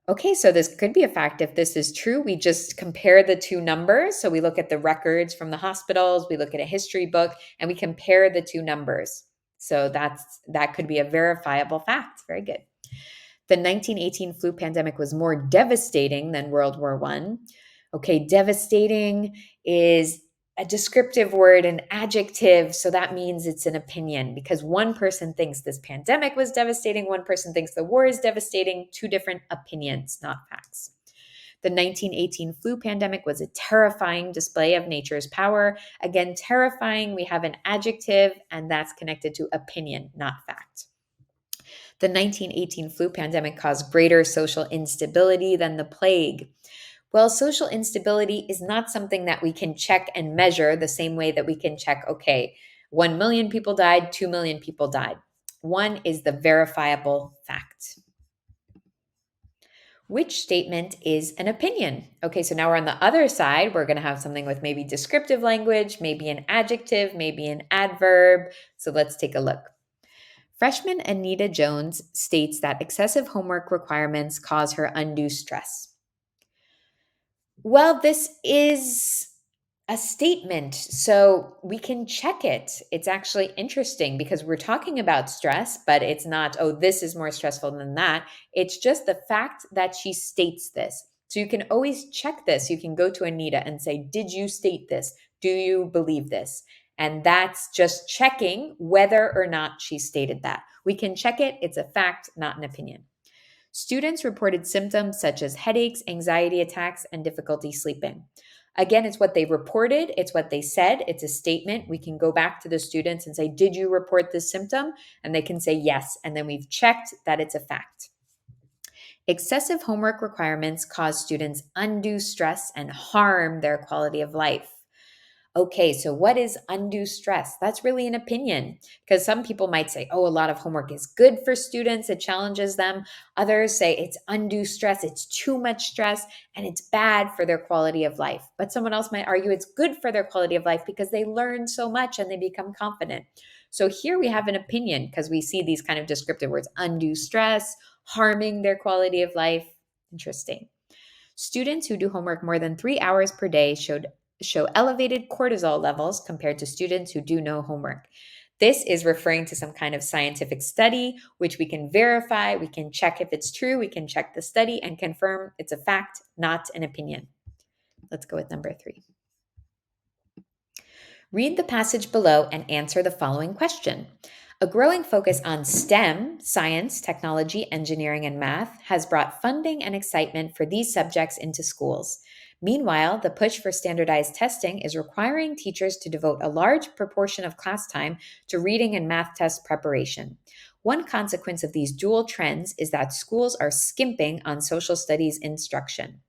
Okay, so this could be a fact. If this is true, we just compare the two numbers. So we look at the records from the hospitals, we look at a history book, and we compare the two numbers. So that could be a verifiable fact. Very good. The 1918 flu pandemic was more devastating than World War I. Okay, devastating is a descriptive word, an adjective. So that means it's an opinion because one person thinks this pandemic was devastating. One person thinks the war is devastating. Two different opinions, not facts. The 1918 flu pandemic was a terrifying display of nature's power. Again, terrifying, we have an adjective, and that's connected to opinion, not fact. The 1918 flu pandemic caused greater social instability than the plague. Well, social instability is not something that we can check and measure the same way that we can check, okay, 1 million people died, 2 million people died. One is the verifiable fact. Which statement is an opinion? Okay, so now we're on the other side. We're going to have something with maybe descriptive language, maybe an adjective, maybe an adverb. So let's take a look. Freshman Anita Jones states that excessive homework requirements cause her undue stress. Well, this is a statement, so we can check it. It's actually interesting because we're talking about stress, but it's not, oh, this is more stressful than that. It's just the fact that she states this. So you can always check this. You can go to Anita and say, did you state this? Do you believe this? And that's just checking whether or not she stated that. We can check it. It's a fact, not an opinion. Students reported symptoms such as headaches, anxiety attacks, and difficulty sleeping. Again, it's what they reported, it's what they said, it's a statement. We can go back to the students and say, did you report this symptom? And they can say yes, and then we've checked that it's a fact. Excessive homework requirements cause students undue stress and harm their quality of life. Okay, so what is undue stress? That's really an opinion because some people might say, oh, a lot of homework is good for students, it challenges them. Others say it's undue stress, it's too much stress, and it's bad for their quality of life. But someone else might argue it's good for their quality of life because they learn so much and they become confident. So here we have an opinion because we see these kind of descriptive words, undue stress, harming their quality of life. Interesting. Students who do homework more than 3 hours per day show elevated cortisol levels compared to students who do no homework. This is referring to some kind of scientific study, which we can verify, we can check if it's true, we can check the study and confirm it's a fact, not an opinion. Let's go with number 3. Read the passage below and answer the following question. A growing focus on STEM, science, technology, engineering, and math, has brought funding and excitement for these subjects into schools. Meanwhile, the push for standardized testing is requiring teachers to devote a large proportion of class time to reading and math test preparation. One consequence of these dual trends is that schools are skimping on social studies instruction.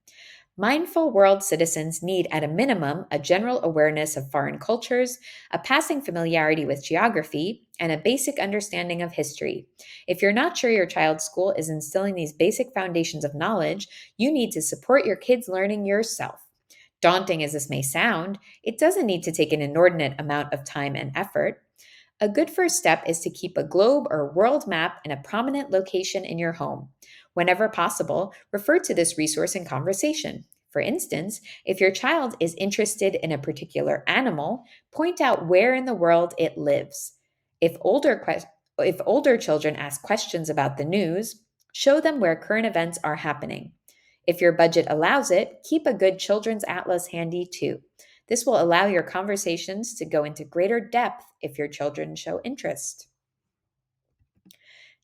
Mindful world citizens need, at a minimum, a general awareness of foreign cultures, a passing familiarity with geography, and a basic understanding of history. If you're not sure your child's school is instilling these basic foundations of knowledge, you need to support your kids' learning yourself. Daunting as this may sound, it doesn't need to take an inordinate amount of time and effort. A good first step is to keep a globe or world map in a prominent location in your home. Whenever possible, refer to this resource in conversation. For instance, if your child is interested in a particular animal, point out where in the world it lives. If older children ask questions about the news, show them where current events are happening. If your budget allows it, keep a good children's atlas handy too. This will allow your conversations to go into greater depth if your children show interest.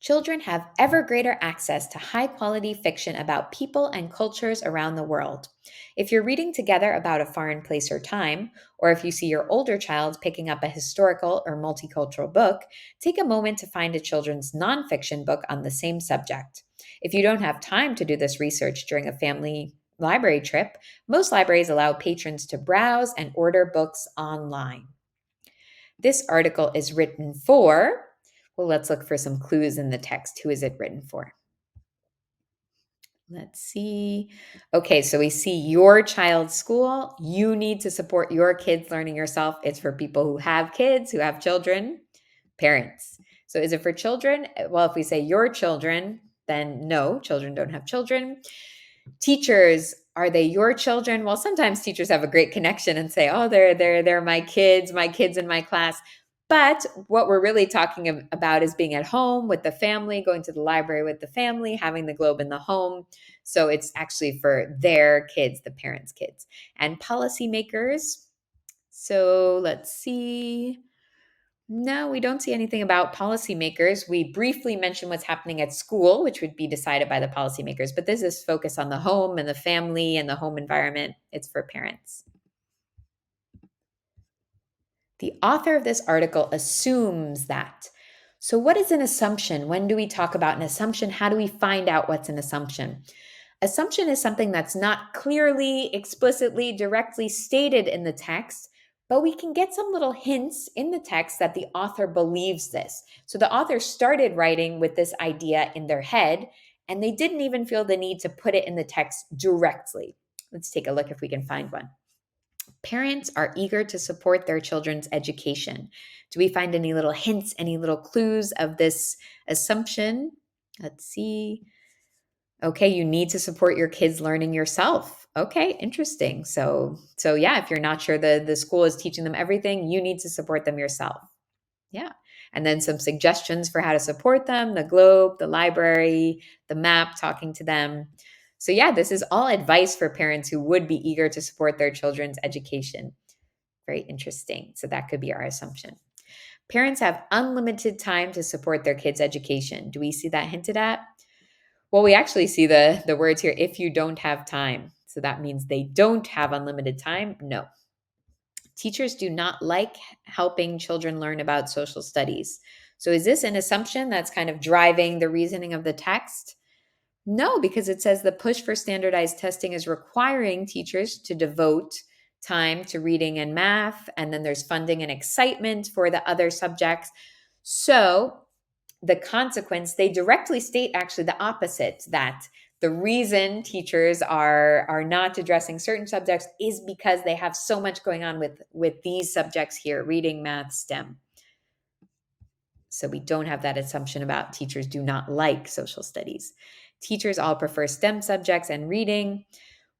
Children have ever greater access to high-quality fiction about people and cultures around the world. If you're reading together about a foreign place or time, or if you see your older child picking up a historical or multicultural book, take a moment to find a children's nonfiction book on the same subject. If you don't have time to do this research during a family library trip, most libraries allow patrons to browse and order books online. This article is written for, well, let's look for some clues in the text. Who is it written for? Let's see. Okay, so we see your child's school. You need to support your kids learning yourself. It's for people who have kids, who have children, parents. So is it for children? Well, if we say your children, then no, children don't have children. Teachers, are they your children? Well, sometimes teachers have a great connection and say, oh, they're my kids in my class. But what we're really talking about is being at home with the family, going to the library with the family, having the globe in the home. So it's actually for their kids, the parents' kids. And policymakers. So let's see. No, we don't see anything about policymakers. We briefly mention what's happening at school, which would be decided by the policymakers, but this is focused on the home and the family and the home environment. It's for parents. The author of this article assumes that. So what is an assumption? When do we talk about an assumption? How do we find out what's an assumption? Assumption is something that's not clearly, explicitly, directly stated in the text, but we can get some little hints in the text that the author believes this. So the author started writing with this idea in their head, And they didn't even feel the need to put it in the text directly. Let's take a look if we can find one. Parents are eager to support their children's education. Do we find any little hints, any little clues of this assumption? Let's see. Okay, you need to support your kids learning yourself. Okay, interesting. So yeah, if you're not sure the school is teaching them everything, you need to support them yourself. Yeah. And then some suggestions for how to support them, the globe, the library, the map, talking to them. So yeah, this is all advice for parents who would be eager to support their children's education. Very interesting. So that could be our assumption. Parents have unlimited time to support their kids' education. Do we see that hinted at? Well, we actually see the words here, if you don't have time. So that means they don't have unlimited time? No. Teachers do not like helping children learn about social studies. So is this an assumption that's kind of driving the reasoning of the text? No, because it says the push for standardized testing is requiring teachers to devote time to reading and math, and then there's funding and excitement for the other subjects. So the consequence, they directly state actually the opposite, that the reason teachers are not addressing certain subjects is because they have so much going on with these subjects here, reading, math, STEM. So we don't have that assumption about teachers do not like social studies. Teachers all prefer STEM subjects and reading.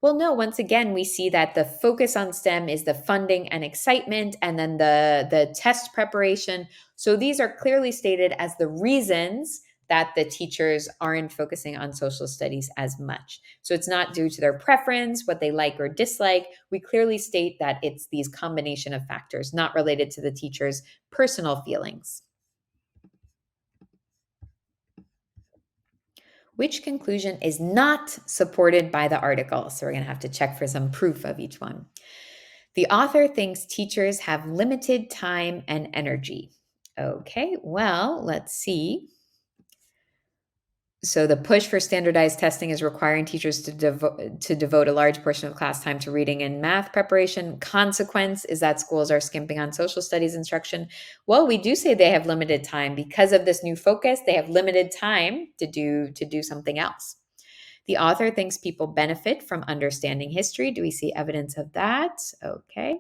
Well, no, once again, we see that the focus on STEM is the funding and excitement, and then the test preparation. So these are clearly stated as the reasons that the teachers aren't focusing on social studies as much. So it's not due to their preference, what they like or dislike. We clearly state that it's these combination of factors, not related to the teacher's personal feelings. Which conclusion is not supported by the article? So we're going to have to check for some proof of each one. The author thinks teachers have limited time and energy. Okay, well, let's see. So the push for standardized testing is requiring teachers to devote a large portion of class time to reading and math preparation. Consequence is that schools are skimping on social studies instruction. Well, we do say they have limited time because of this new focus. They have limited time to do something else. The author thinks people benefit from understanding history. Do we see evidence of that? Okay.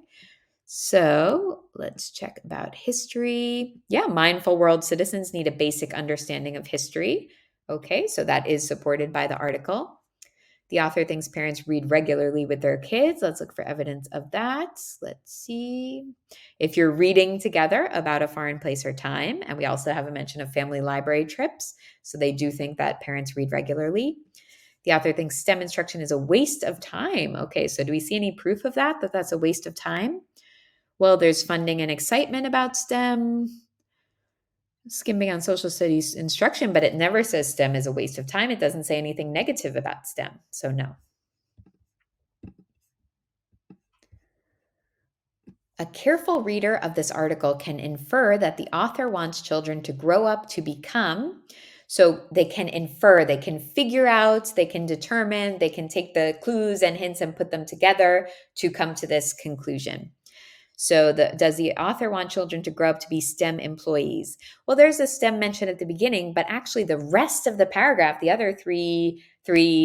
So let's check about history. Yeah, mindful world citizens need a basic understanding of history. Okay, so that is supported by the article. The author thinks parents read regularly with their kids. Let's look for evidence of that. Let's see. If you're reading together about a foreign place or time, and we also have a mention of family library trips. So they do think that parents read regularly. The author thinks STEM instruction is a waste of time. Okay, so do we see any proof of that that's a waste of time? Well, there's funding and excitement about STEM, skimming on social studies instruction, but it never says STEM is a waste of time. It doesn't say anything negative about STEM. So no. A careful reader of this article can infer that the author wants children to grow up to become, so they can infer, they can figure out, they can determine, they can take the clues and hints and put them together to come to this conclusion. So does the author want children to grow up to be STEM employees? Well, there's a STEM mention at the beginning, but actually the rest of the paragraph, the other three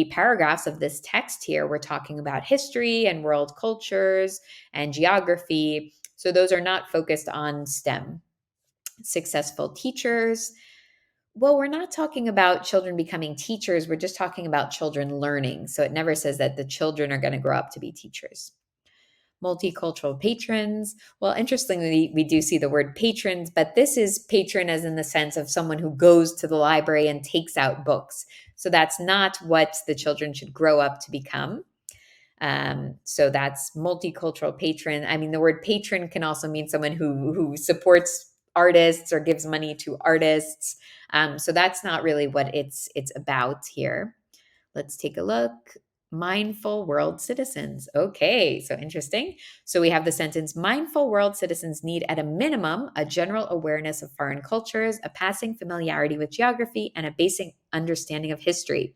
paragraphs of this text here, we're talking about history and world cultures and geography. So those are not focused on STEM. Successful teachers. Well, we're not talking about children becoming teachers. We're just talking about children learning. So it never says that the children are going to grow up to be teachers. Multicultural patrons. Well, interestingly, we do see the word patrons, but this is patron as in the sense of someone who goes to the library and takes out books. So that's not what the children should grow up to become. So that's multicultural patron. I mean, the word patron can also mean someone who supports artists or gives money to artists. So that's not really what it's about here. Let's take a look. Mindful world citizens. Okay, so interesting. So we have the sentence, mindful world citizens need at a minimum a general awareness of foreign cultures, a passing familiarity with geography, and a basic understanding of history.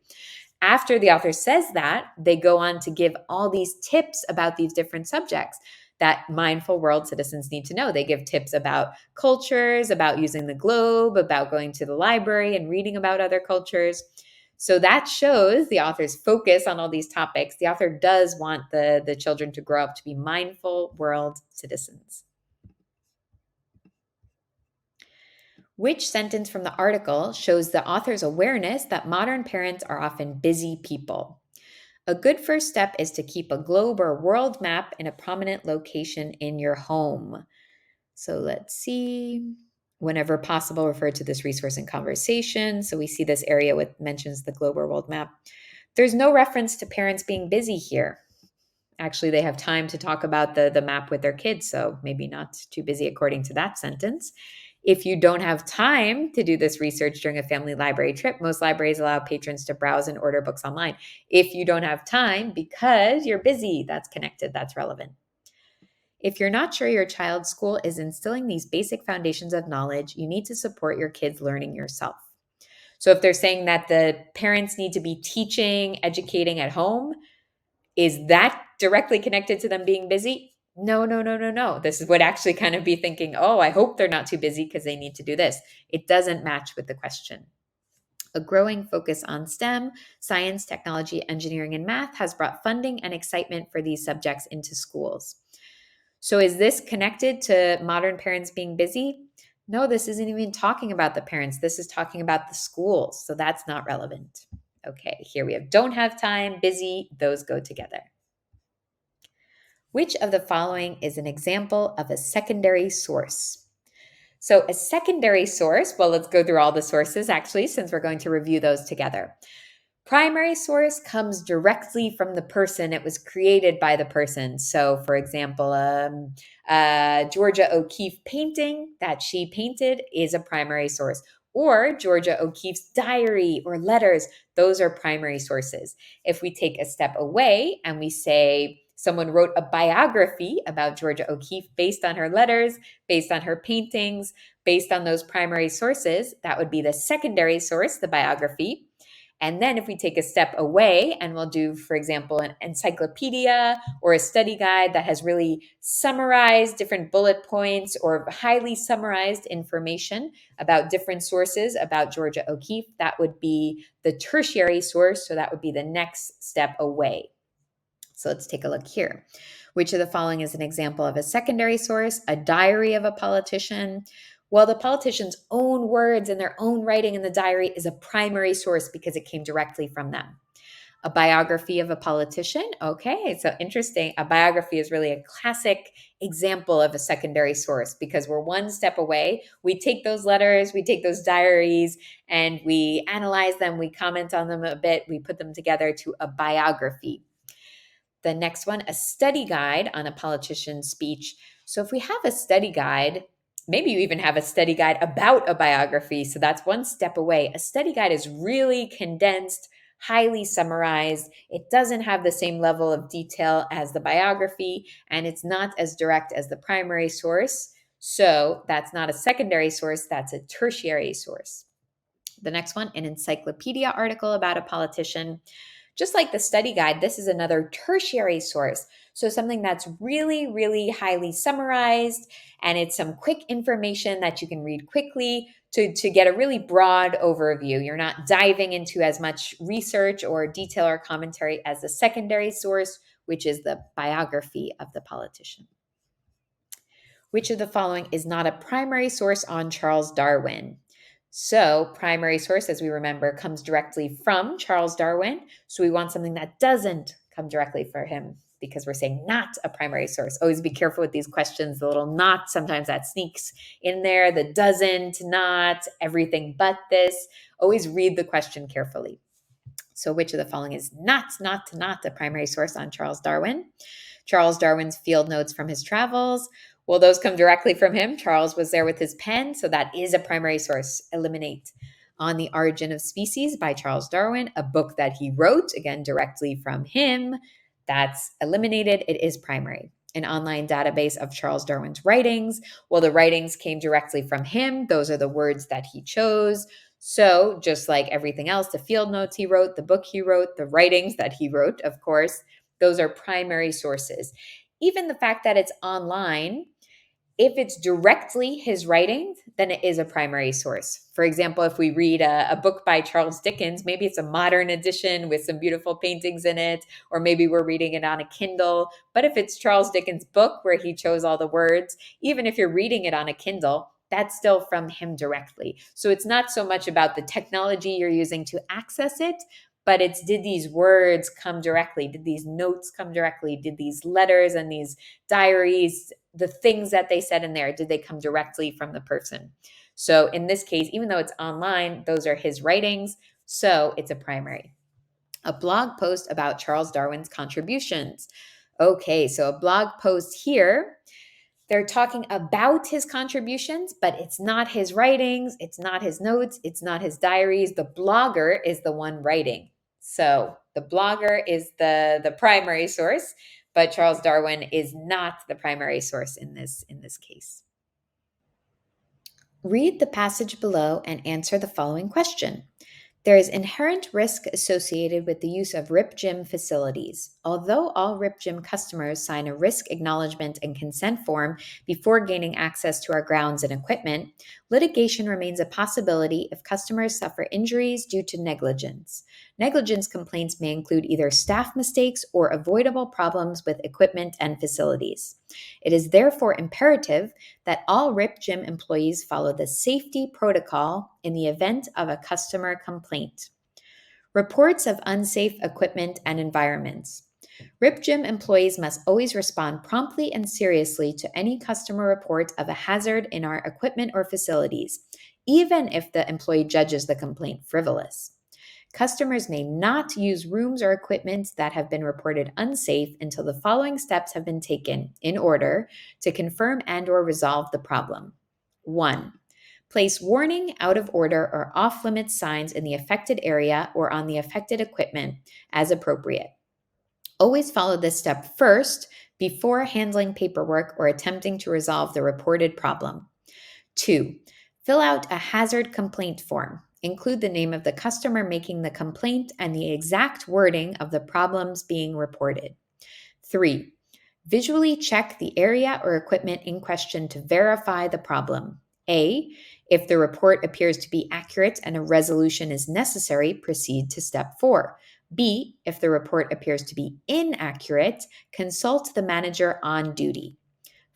After the author says that, they go on to give all these tips about these different subjects that mindful world citizens need to know. They give tips about cultures, about using the globe, about going to the library and reading about other cultures. So that shows the author's focus on all these topics. The author does want the children to grow up to be mindful world citizens. Which sentence from the article shows the author's awareness that modern parents are often busy people? A good first step is to keep a globe or world map in a prominent location in your home. So let's see. Whenever possible, refer to this resource in conversation. So we see this area with mentions the globe or world map. There's no reference to parents being busy here. Actually, they have time to talk about the map with their kids, so maybe not too busy according to that sentence. If you don't have time to do this research during a family library trip, most libraries allow patrons to browse and order books online. If you don't have time because you're busy, that's connected, that's relevant. If you're not sure your child's school is instilling these basic foundations of knowledge, you need to support your kids learning yourself. So if they're saying that the parents need to be teaching, educating at home, is that directly connected to them being busy? No, no, no, no, no. This is what actually kind of be thinking, oh, I hope they're not too busy because they need to do this. It doesn't match with the question. A growing focus on STEM, science, technology, engineering, and math has brought funding and excitement for these subjects into schools. So is this connected to modern parents being busy? No, this isn't even talking about the parents. This is talking about the schools. So that's not relevant. Okay, here we have don't have time, busy, those go together. Which of the following is an example of a secondary source? So a secondary source, well, let's go through all the sources actually, since we're going to review those together. Primary source comes directly from the person. It was created by the person. So, for example, Georgia O'Keeffe painting that she painted is a primary source. Or Georgia O'Keeffe's diary or letters, those are primary sources. If we take a step away and we say someone wrote a biography about Georgia O'Keeffe based on her letters, based on her paintings, based on those primary sources, that would be the secondary source, the biography. And then if we take a step away and we'll do, for example, an encyclopedia or a study guide that has really summarized different bullet points or highly summarized information about different sources about Georgia O'Keeffe, that would be the tertiary source. So that would be the next step away. So let's take a look here. Which of the following is an example of a secondary source? A diary of a politician. Well, the politician's own words and their own writing in the diary is a primary source because it came directly from them. A biography of a politician. Okay, so interesting. A biography is really a classic example of a secondary source because we're one step away. We take those letters, we take those diaries, and we analyze them, we comment on them a bit, we put them together to a biography. The next one, a study guide on a politician's speech. So if we have a study guide, maybe you even have a study guide about a biography. So that's one step away. A study guide is really condensed, highly summarized. It doesn't have the same level of detail as the biography, and it's not as direct as the primary source. So that's not a secondary source, that's a tertiary source. The next one, an encyclopedia article about a politician. Just like the study guide, this is another tertiary source. So something that's really, really highly summarized, and it's some quick information that you can read quickly to get a really broad overview. You're not diving into as much research or detail or commentary as the secondary source, which is the biography of the politician. Which of the following is not a primary source on Charles Darwin? So, primary source, as we remember, comes directly from Charles Darwin. So, we want something that doesn't come directly from him because we're saying not a primary source. Always be careful with these questions. The little not, sometimes that sneaks in there. The doesn't, not, everything but this. Always read the question carefully. So, which of the following is not a primary source on Charles Darwin? Charles Darwin's field notes from his travels. Well, those come directly from him. Charles was there with his pen, so that is a primary source. Eliminate. On the Origin of Species by Charles Darwin, a book that he wrote, again, directly from him. That's eliminated. It is primary. An online database of Charles Darwin's writings. Well, the writings came directly from him. Those are the words that he chose. So just like everything else, the field notes he wrote, the book he wrote, the writings that he wrote, of course, those are primary sources. Even the fact that it's online If it's directly his writing, then it is a primary source. For example, if we read a book by Charles Dickens, maybe it's a modern edition with some beautiful paintings in it, or maybe we're reading it on a Kindle. But if it's Charles Dickens' book where he chose all the words, even if you're reading it on a Kindle, that's still from him directly. So it's not so much about the technology you're using to access it, but it's, did these words come directly? Did these notes come directly? Did these letters and these diaries, the things that they said in there, did they come directly from the person? So in this case, even though it's online, those are his writings, so it's a primary. A blog post about Charles Darwin's contributions. Okay, so a blog post here, they're talking about his contributions, but it's not his writings, it's not his notes, it's not his diaries. The blogger is the one writing. So the blogger is the primary source, but Charles Darwin is not the primary source in this case. Read the passage below and answer the following question. There is inherent risk associated with the use of RIP Gym facilities. Although all RIP Gym customers sign a risk acknowledgement and consent form before gaining access to our grounds and equipment, litigation remains a possibility if customers suffer injuries due to negligence. Negligence complaints may include either staff mistakes or avoidable problems with equipment and facilities. It is therefore imperative that all RIP Gym employees follow the safety protocol in the event of a customer complaint. Reports of unsafe equipment and environments. RIP Gym employees must always respond promptly and seriously to any customer report of a hazard in our equipment or facilities, even if the employee judges the complaint frivolous. Customers may not use rooms or equipment that have been reported unsafe until the following steps have been taken in order to confirm and/or resolve the problem. 1. Place warning, out of order, or off-limits signs in the affected area or on the affected equipment as appropriate. Always follow this step first before handling paperwork or attempting to resolve the reported problem. 2. Fill out a hazard complaint form. Include the name of the customer making the complaint and the exact wording of the problems being reported. 3. Visually check the area or equipment in question to verify the problem. A. If the report appears to be accurate and a resolution is necessary, proceed to step 4. B. If the report appears to be inaccurate, consult the manager on duty.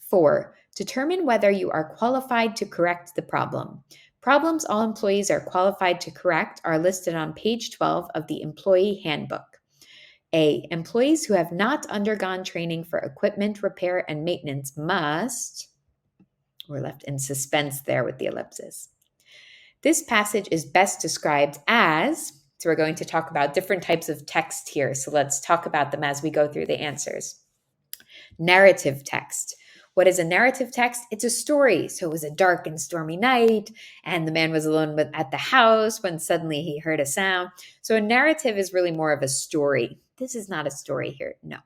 4. Determine whether you are qualified to correct the problem. Problems all employees are qualified to correct are listed on page 12 of the Employee Handbook. A. Employees who have not undergone training for equipment repair and maintenance must... We're left in suspense there with the ellipsis. This passage is best described as... So we're going to talk about different types of text here. So let's talk about them as we go through the answers. Narrative text. What is a narrative text? It's a story. So it was a dark and stormy night, and the man was alone at the house when suddenly he heard a sound. So a narrative is really more of a story. This is not a story here. No.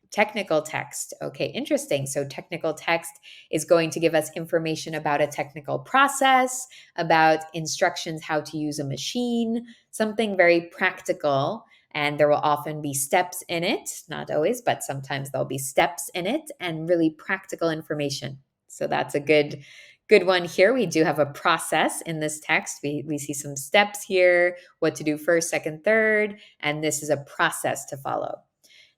Technical text. Okay, interesting. So technical text is going to give us information about a technical process, about instructions how to use a machine, something very practical. And there will often be steps in it, not always, but sometimes there'll be steps in it and really practical information. So that's a good one here. We do have a process in this text. We see some steps here, what to do first, second, third, and this is a process to follow.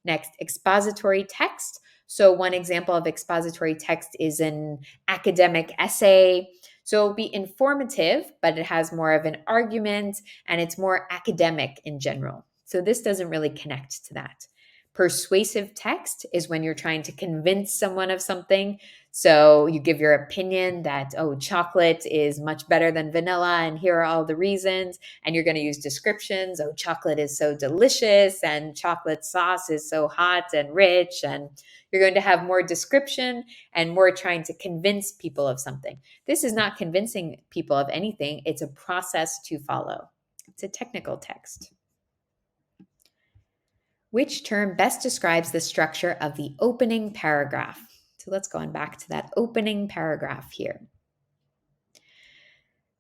Next, expository text. So one example of expository text is an academic essay. So it'll be informative, but it has more of an argument and it's more academic in general. So this doesn't really connect to that. Persuasive text is when you're trying to convince someone of something. So you give your opinion that, oh, chocolate is much better than vanilla, and here are all the reasons. And you're going to use descriptions. Oh, chocolate is so delicious, and chocolate sauce is so hot and rich. And you're going to have more description and more trying to convince people of something. This is not convincing people of anything. It's a process to follow. It's a technical text. Which term best describes the structure of the opening paragraph? So let's go on back to that opening paragraph here.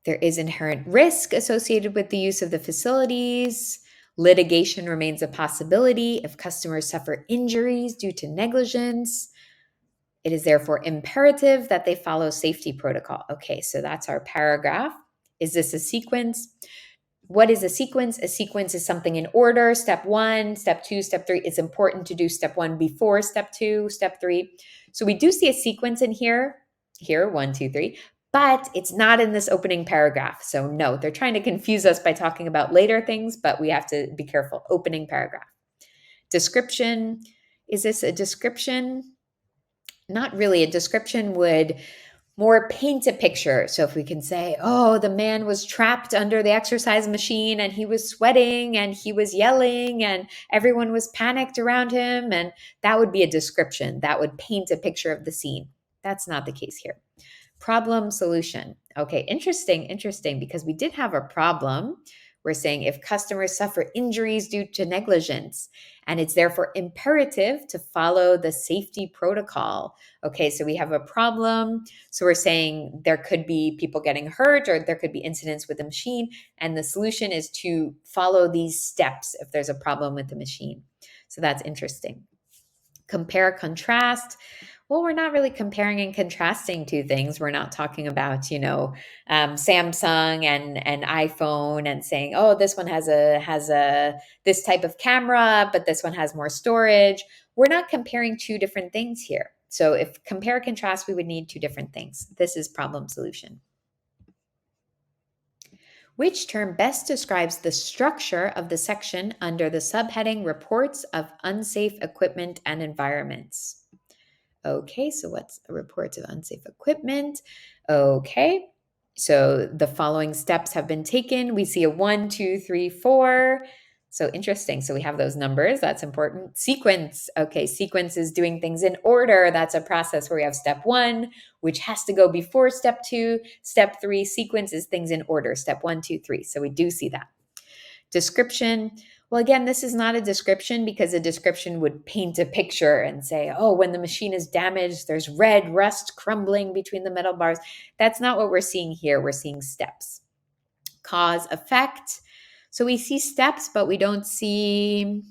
There is inherent risk associated with the use of the facilities. Litigation remains a possibility if customers suffer injuries due to negligence. It is therefore imperative that they follow safety protocol. Okay, so that's our paragraph. Is this a sequence? What is a sequence? A sequence is something in order. Step 1, step 2, step 3. It's important to do step 1 before step 2, step 3. So we do see a sequence in here, 1, 2, 3, but it's not in this opening paragraph. So no, they're trying to confuse us by talking about later things, but we have to be careful. Opening paragraph. Description. Is this a description? Not really. A description would more paint a picture. So if we can say, oh, the man was trapped under the exercise machine and he was sweating and he was yelling and everyone was panicked around him, and that would be a description. That would paint a picture of the scene. That's not the case here. Problem solution. Okay, interesting, because we did have a problem. We're saying if customers suffer injuries due to negligence, and it's therefore imperative to follow the safety protocol. Okay, so we have a problem. So we're saying there could be people getting hurt or there could be incidents with the machine, and the solution is to follow these steps if there's a problem with the machine. So that's interesting. Compare, contrast. Well, we're not really comparing and contrasting two things. We're not talking about, Samsung and iPhone and saying, oh, this one has a this type of camera, but this one has more storage. We're not comparing two different things here. So if compare, contrast, we would need two different things. This is problem solution. Which term best describes the structure of the section under the subheading Reports of Unsafe Equipment and Environments? Okay, so what's reports of unsafe equipment? Okay, so the following steps have been taken. We see a 1, 2, 3, 4. So interesting. So we have those numbers. That's important. Sequence. Okay, sequence is doing things in order. That's a process where we have step 1, which has to go before step 2. Step 3, sequence is things in order. Step 1, 2, 3. So we do see that. Description. Well, again, this is not a description because a description would paint a picture and say, oh, when the machine is damaged, there's red rust crumbling between the metal bars. That's not what we're seeing here. We're seeing steps. Cause, effect. So we see steps, but we don't see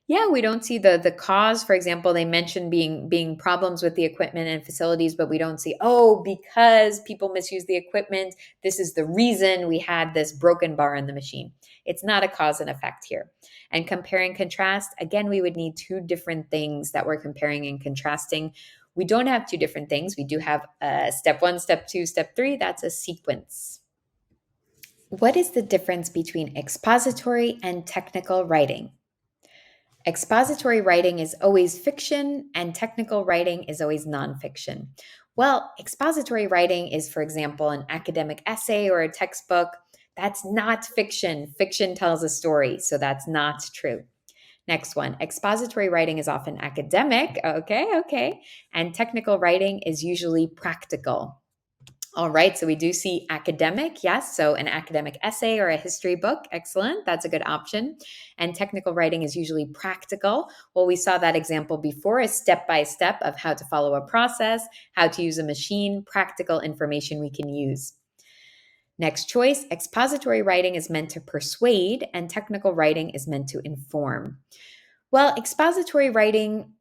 the cause. For example, they mentioned being problems with the equipment and facilities, but we don't see, oh, because people misuse the equipment, this is the reason we had this broken bar in the machine. It's not a cause and effect here. And compare and contrast, again, we would need two different things that we're comparing and contrasting. We don't have two different things. We do have step 1, step 2, step 3. That's a sequence. What is the difference between expository and technical writing? Expository writing is always fiction and technical writing is always nonfiction. Well, expository writing is, for example, an academic essay or a textbook. That's not fiction. Fiction tells a story, so that's not true. Next one, expository writing is often academic. Okay. And technical writing is usually practical. All right, so we do see academic, yes. So an academic essay or a history book, excellent. That's a good option. And technical writing is usually practical. Well, we saw that example before, a step-by-step of how to follow a process, how to use a machine, practical information we can use. Next choice, expository writing is meant to persuade and technical writing is meant to inform. Well, expository writing,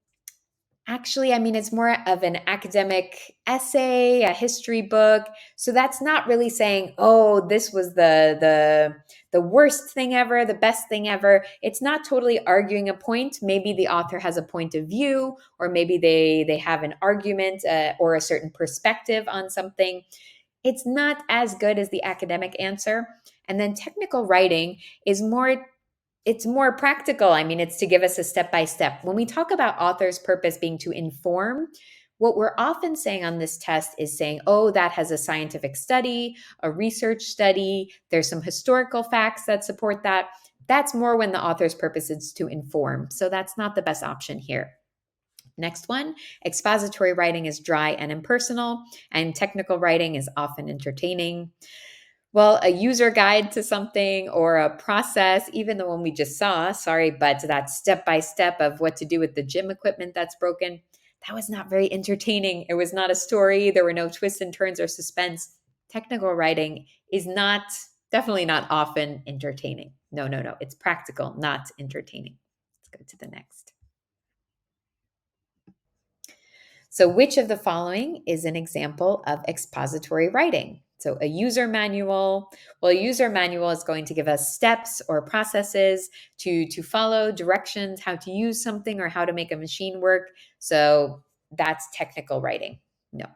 actually, it's more of an academic essay, a history book. So that's not really saying, oh, this was the worst thing ever, the best thing ever. It's not totally arguing a point. Maybe the author has a point of view, or maybe they have an argument or a certain perspective on something. It's not as good as the academic answer. And then technical writing is it's more practical. It's to give us a step-by-step. When we talk about author's purpose being to inform, what we're often saying on this test is saying, oh, that has a scientific study, a research study, there's some historical facts that support that. That's more when the author's purpose is to inform. So that's not the best option here. Next one, expository writing is dry and impersonal, and technical writing is often entertaining. Well, a user guide to something or a process, even the one we just saw, but that step-by-step of what to do with the gym equipment that's broken, that was not very entertaining. It was not a story. There were no twists and turns or suspense. Technical writing is definitely not often entertaining. No. It's practical, not entertaining. Let's go to the next. So which of the following is an example of expository writing? So a user manual. Well, a user manual is going to give us steps or processes to follow, directions, how to use something or how to make a machine work. So that's technical writing. No.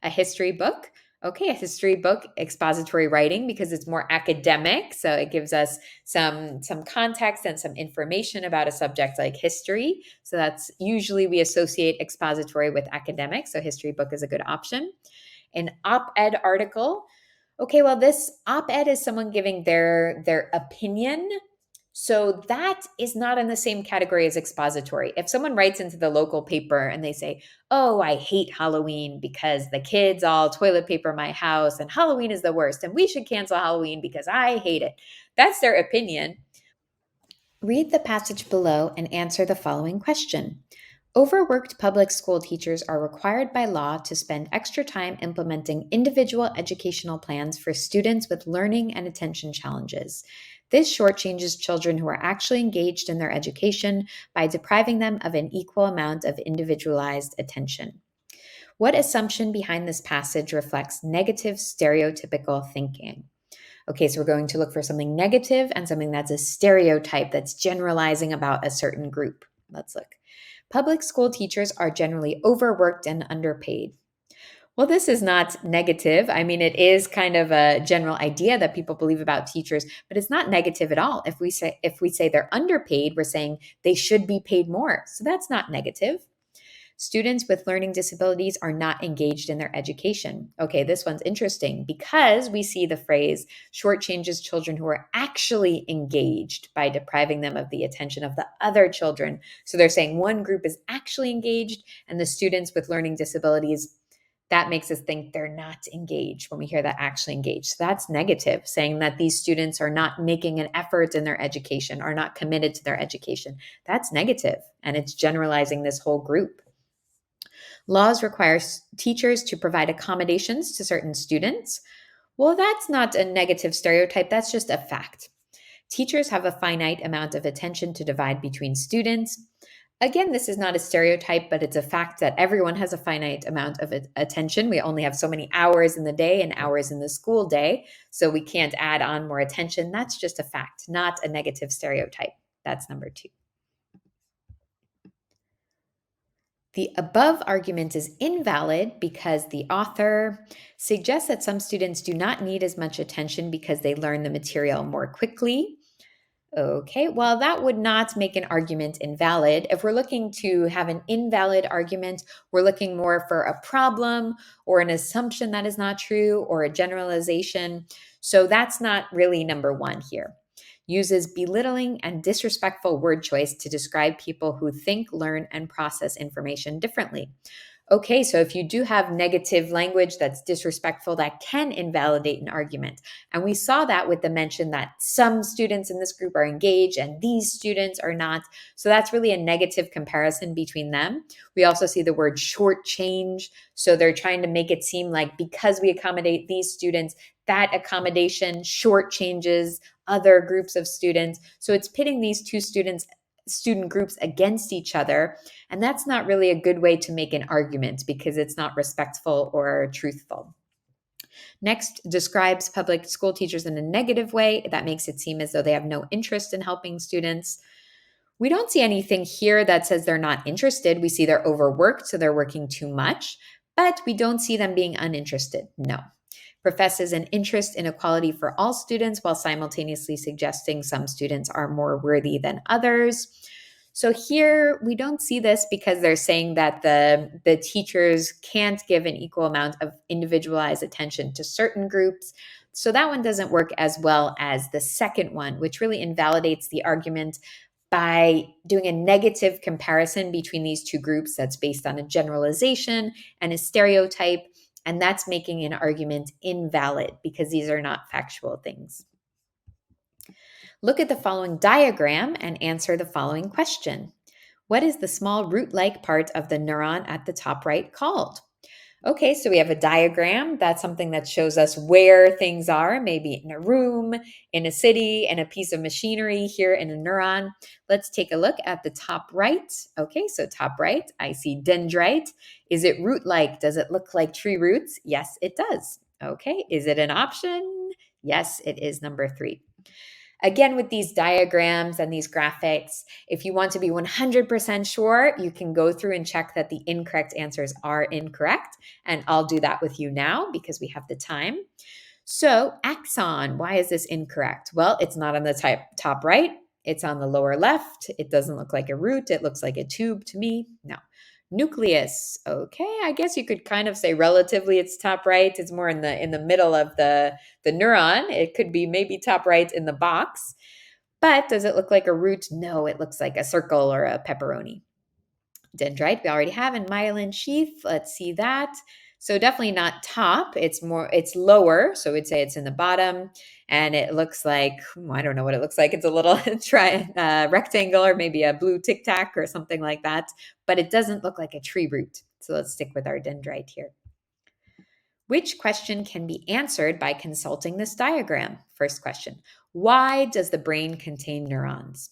A history book. Okay, a history book, expository writing, because it's more academic. So it gives us some context and some information about a subject like history. So that's usually we associate expository with academic. So history book is a good option. An op-ed article. Okay, well, this op-ed is someone giving their opinion. So that is not in the same category as expository. If someone writes into the local paper and they say, "Oh, I hate Halloween because the kids all toilet paper my house and Halloween is the worst and we should cancel Halloween because I hate it." That's their opinion. Read the passage below and answer the following question. Overworked public school teachers are required by law to spend extra time implementing individual educational plans for students with learning and attention challenges. This shortchanges children who are actually engaged in their education by depriving them of an equal amount of individualized attention. What assumption behind this passage reflects negative stereotypical thinking? Okay, so we're going to look for something negative and something that's a stereotype that's generalizing about a certain group. Let's look. Public school teachers are generally overworked and underpaid. Well, this is not negative. I mean, it is kind of a general idea that people believe about teachers, but it's not negative at all. If we say they're underpaid, we're saying they should be paid more. So that's not negative. Students with learning disabilities are not engaged in their education. Okay, this one's interesting because we see the phrase shortchanges children who are actually engaged by depriving them of the attention of the other children. So they're saying one group is actually engaged and the students with learning disabilities, that makes us think they're not engaged when we hear that actually engaged. So that's negative, saying that these students are not making an effort in their education, are not committed to their education. That's negative, and it's generalizing this whole group. Laws require teachers to provide accommodations to certain students. Well, that's not a negative stereotype, that's just a fact. Teachers have a finite amount of attention to divide between students. Again, this is not a stereotype, but it's a fact that everyone has a finite amount of attention. We only have so many hours in the day and hours in the school day, so we can't add on more attention. That's just a fact, not a negative stereotype. That's number 2. The above argument is invalid because the author suggests that some students do not need as much attention because they learn the material more quickly. Okay, well, that would not make an argument invalid. If we're looking to have an invalid argument, we're looking more for a problem or an assumption that is not true or a generalization. So that's not really number 1 here. Uses belittling and disrespectful word choice to describe people who think, learn, and process information differently. Okay, so if you do have negative language that's disrespectful, that can invalidate an argument. And we saw that with the mention that some students in this group are engaged and these students are not. So that's really a negative comparison between them. We also see the word shortchange. So they're trying to make it seem like because we accommodate these students, that accommodation shortchanges other groups of students. So it's pitting these two student groups against each other. And that's not really a good way to make an argument because it's not respectful or truthful. Next, describes public school teachers in a negative way. That makes it seem as though they have no interest in helping students. We don't see anything here that says they're not interested. We see they're overworked, so they're working too much, but we don't see them being uninterested. No. Professes an interest in equality for all students while simultaneously suggesting some students are more worthy than others. So here we don't see this because they're saying that the teachers can't give an equal amount of individualized attention to certain groups. So that one doesn't work as well as the second one, which really invalidates the argument by doing a negative comparison between these two groups that's based on a generalization and a stereotype. And that's making an argument invalid because these are not factual things. Look at the following diagram and answer the following question. What is the small root-like part of the neuron at the top right called? Okay, so we have a diagram. That's something that shows us where things are, maybe in a room, in a city, in a piece of machinery, here in a neuron. Let's take a look at the top right. Okay, so top right, I see dendrite. Is it root-like? Does it look like tree roots? Yes, it does. Okay, is it an option? Yes, it is number 3. Again, with these diagrams and these graphics, if you want to be 100% sure, you can go through and check that the incorrect answers are incorrect. And I'll do that with you now because we have the time. So, axon, why is this incorrect? Well, it's not on the top right. It's on the lower left. It doesn't look like a root. It looks like a tube to me. No. Nucleus. Okay, I guess you could kind of say relatively it's top right. It's more in the middle of the neuron. It could be maybe top right in the box. But does it look like a root? No, it looks like a circle or a pepperoni. Dendrite we already have, in myelin sheath. Let's see that. So definitely not top. It's lower. So we'd say it's in the bottom, and it looks like, I don't know what it looks like. It's a little rectangle, or maybe a blue tic tac or something like that. But it doesn't look like a tree root. So let's stick with our dendrite here. Which question can be answered by consulting this diagram? First question: why does the brain contain neurons?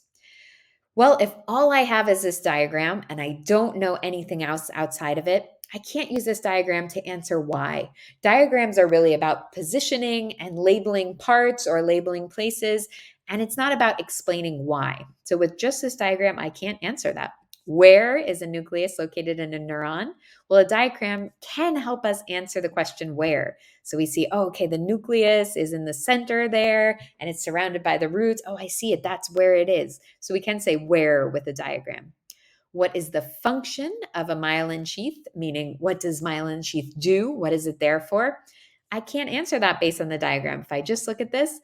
Well, if all I have is this diagram and I don't know anything else outside of it, I can't use this diagram to answer why. Diagrams are really about positioning and labeling parts or labeling places, and it's not about explaining why. So with just this diagram, I can't answer that. Where is a nucleus located in a neuron? Well, a diagram can help us answer the question where. So we see, oh, okay, the nucleus is in the center there and it's surrounded by the roots. Oh, I see it. That's where it is. So we can say where with a diagram. What is the function of a myelin sheath? Meaning, what does myelin sheath do? What is it there for? I can't answer that based on the diagram. If I just look at this,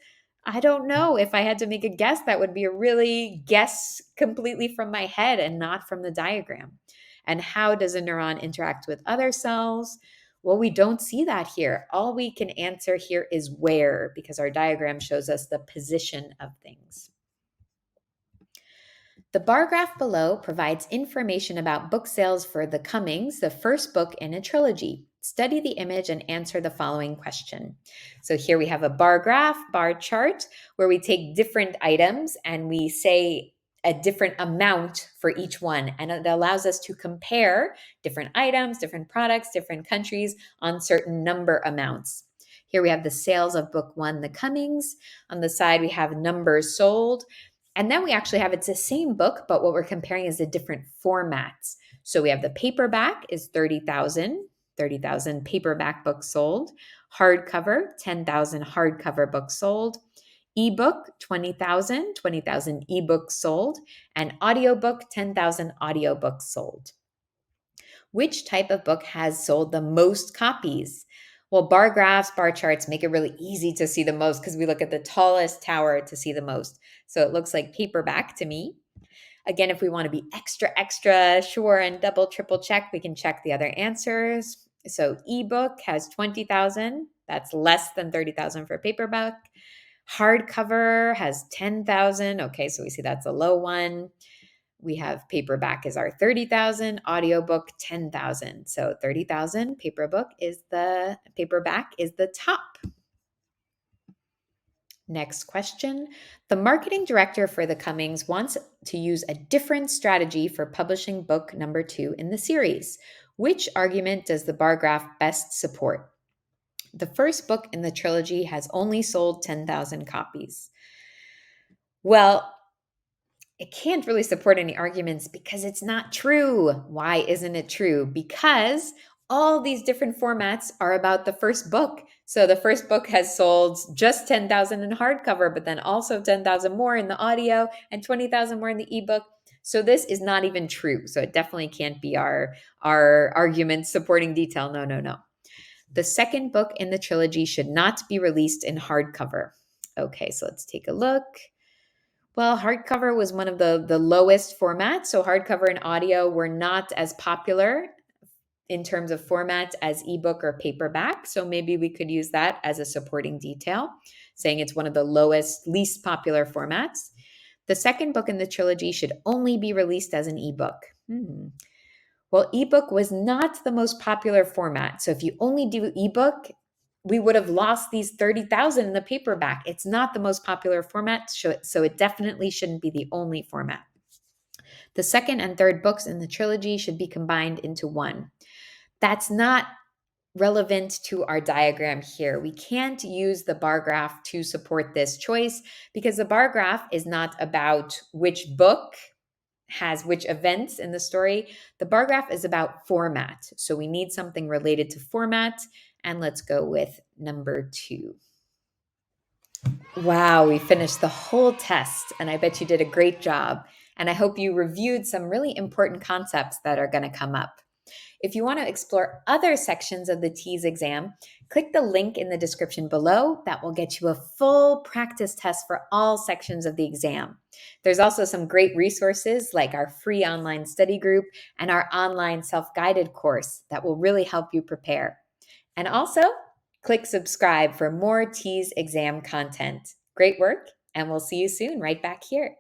I don't know. If I had to make a guess, that would be a really guess completely from my head and not from the diagram. And how does a neuron interact with other cells? Well, we don't see that here. All we can answer here is where, because our diagram shows us the position of things. The bar graph below provides information about book sales for The Cummings, the first book in a trilogy. Study the image and answer the following question. So here we have a bar graph, bar chart, where we take different items and we say a different amount for each one. And it allows us to compare different items, different products, different countries on certain number amounts. Here we have the sales of book 1, The Cummings. On the side, we have numbers sold. And then we actually have, it's the same book, but what we're comparing is the different formats. So we have the paperback is 30,000 paperback books sold. Hardcover, 10,000 hardcover books sold. Ebook, 20,000 ebooks sold. And audiobook, 10,000 audiobooks sold. Which type of book has sold the most copies? Well, bar graphs, bar charts make it really easy to see the most because we look at the tallest tower to see the most. So it looks like paperback to me. Again, if we want to be extra sure and double, triple check, we can check the other answers. So ebook has 20,000. That's less than 30,000 for paperback. Hardcover has 10,000. Okay, so we see that's a low one. We have paperback is our 30,000, audiobook 10,000. So 30,000, paperback is the top. Next question. The marketing director for The Cummings wants to use a different strategy for publishing book number 2 in the series. Which argument does the bar graph best support? The first book in the trilogy has only sold 10,000 copies. Well, it can't really support any arguments because it's not true. Why isn't it true? Because all these different formats are about the first book. So the first book has sold just 10,000 in hardcover, but then also 10,000 more in the audio and 20,000 more in the ebook. So this is not even true. So it definitely can't be our argument supporting detail. No. The second book in the trilogy should not be released in hardcover. Okay, so let's take a look. Well, hardcover was one of the lowest formats. So hardcover and audio were not as popular in terms of formats as ebook or paperback. So maybe we could use that as a supporting detail, saying it's one of the lowest, least popular formats. The second book in the trilogy should only be released as an ebook. Well, ebook was not the most popular format. So if you only do ebook, we would have lost these 30,000 in the paperback. It's not the most popular format, so it definitely shouldn't be the only format. The second and third books in the trilogy should be combined into one. That's not relevant to our diagram here. We can't use the bar graph to support this choice because the bar graph is not about which book has which events in the story. The bar graph is about format. So we need something related to format. And let's go with number 2. Wow, we finished the whole test, and I bet you did a great job. And I hope you reviewed some really important concepts that are going to come up. If you want to explore other sections of the TEAS exam, click the link in the description below. That will get you a full practice test for all sections of the exam. There's also some great resources like our free online study group and our online self-guided course that will really help you prepare. And also, click subscribe for more TEAS exam content. Great work, and we'll see you soon right back here.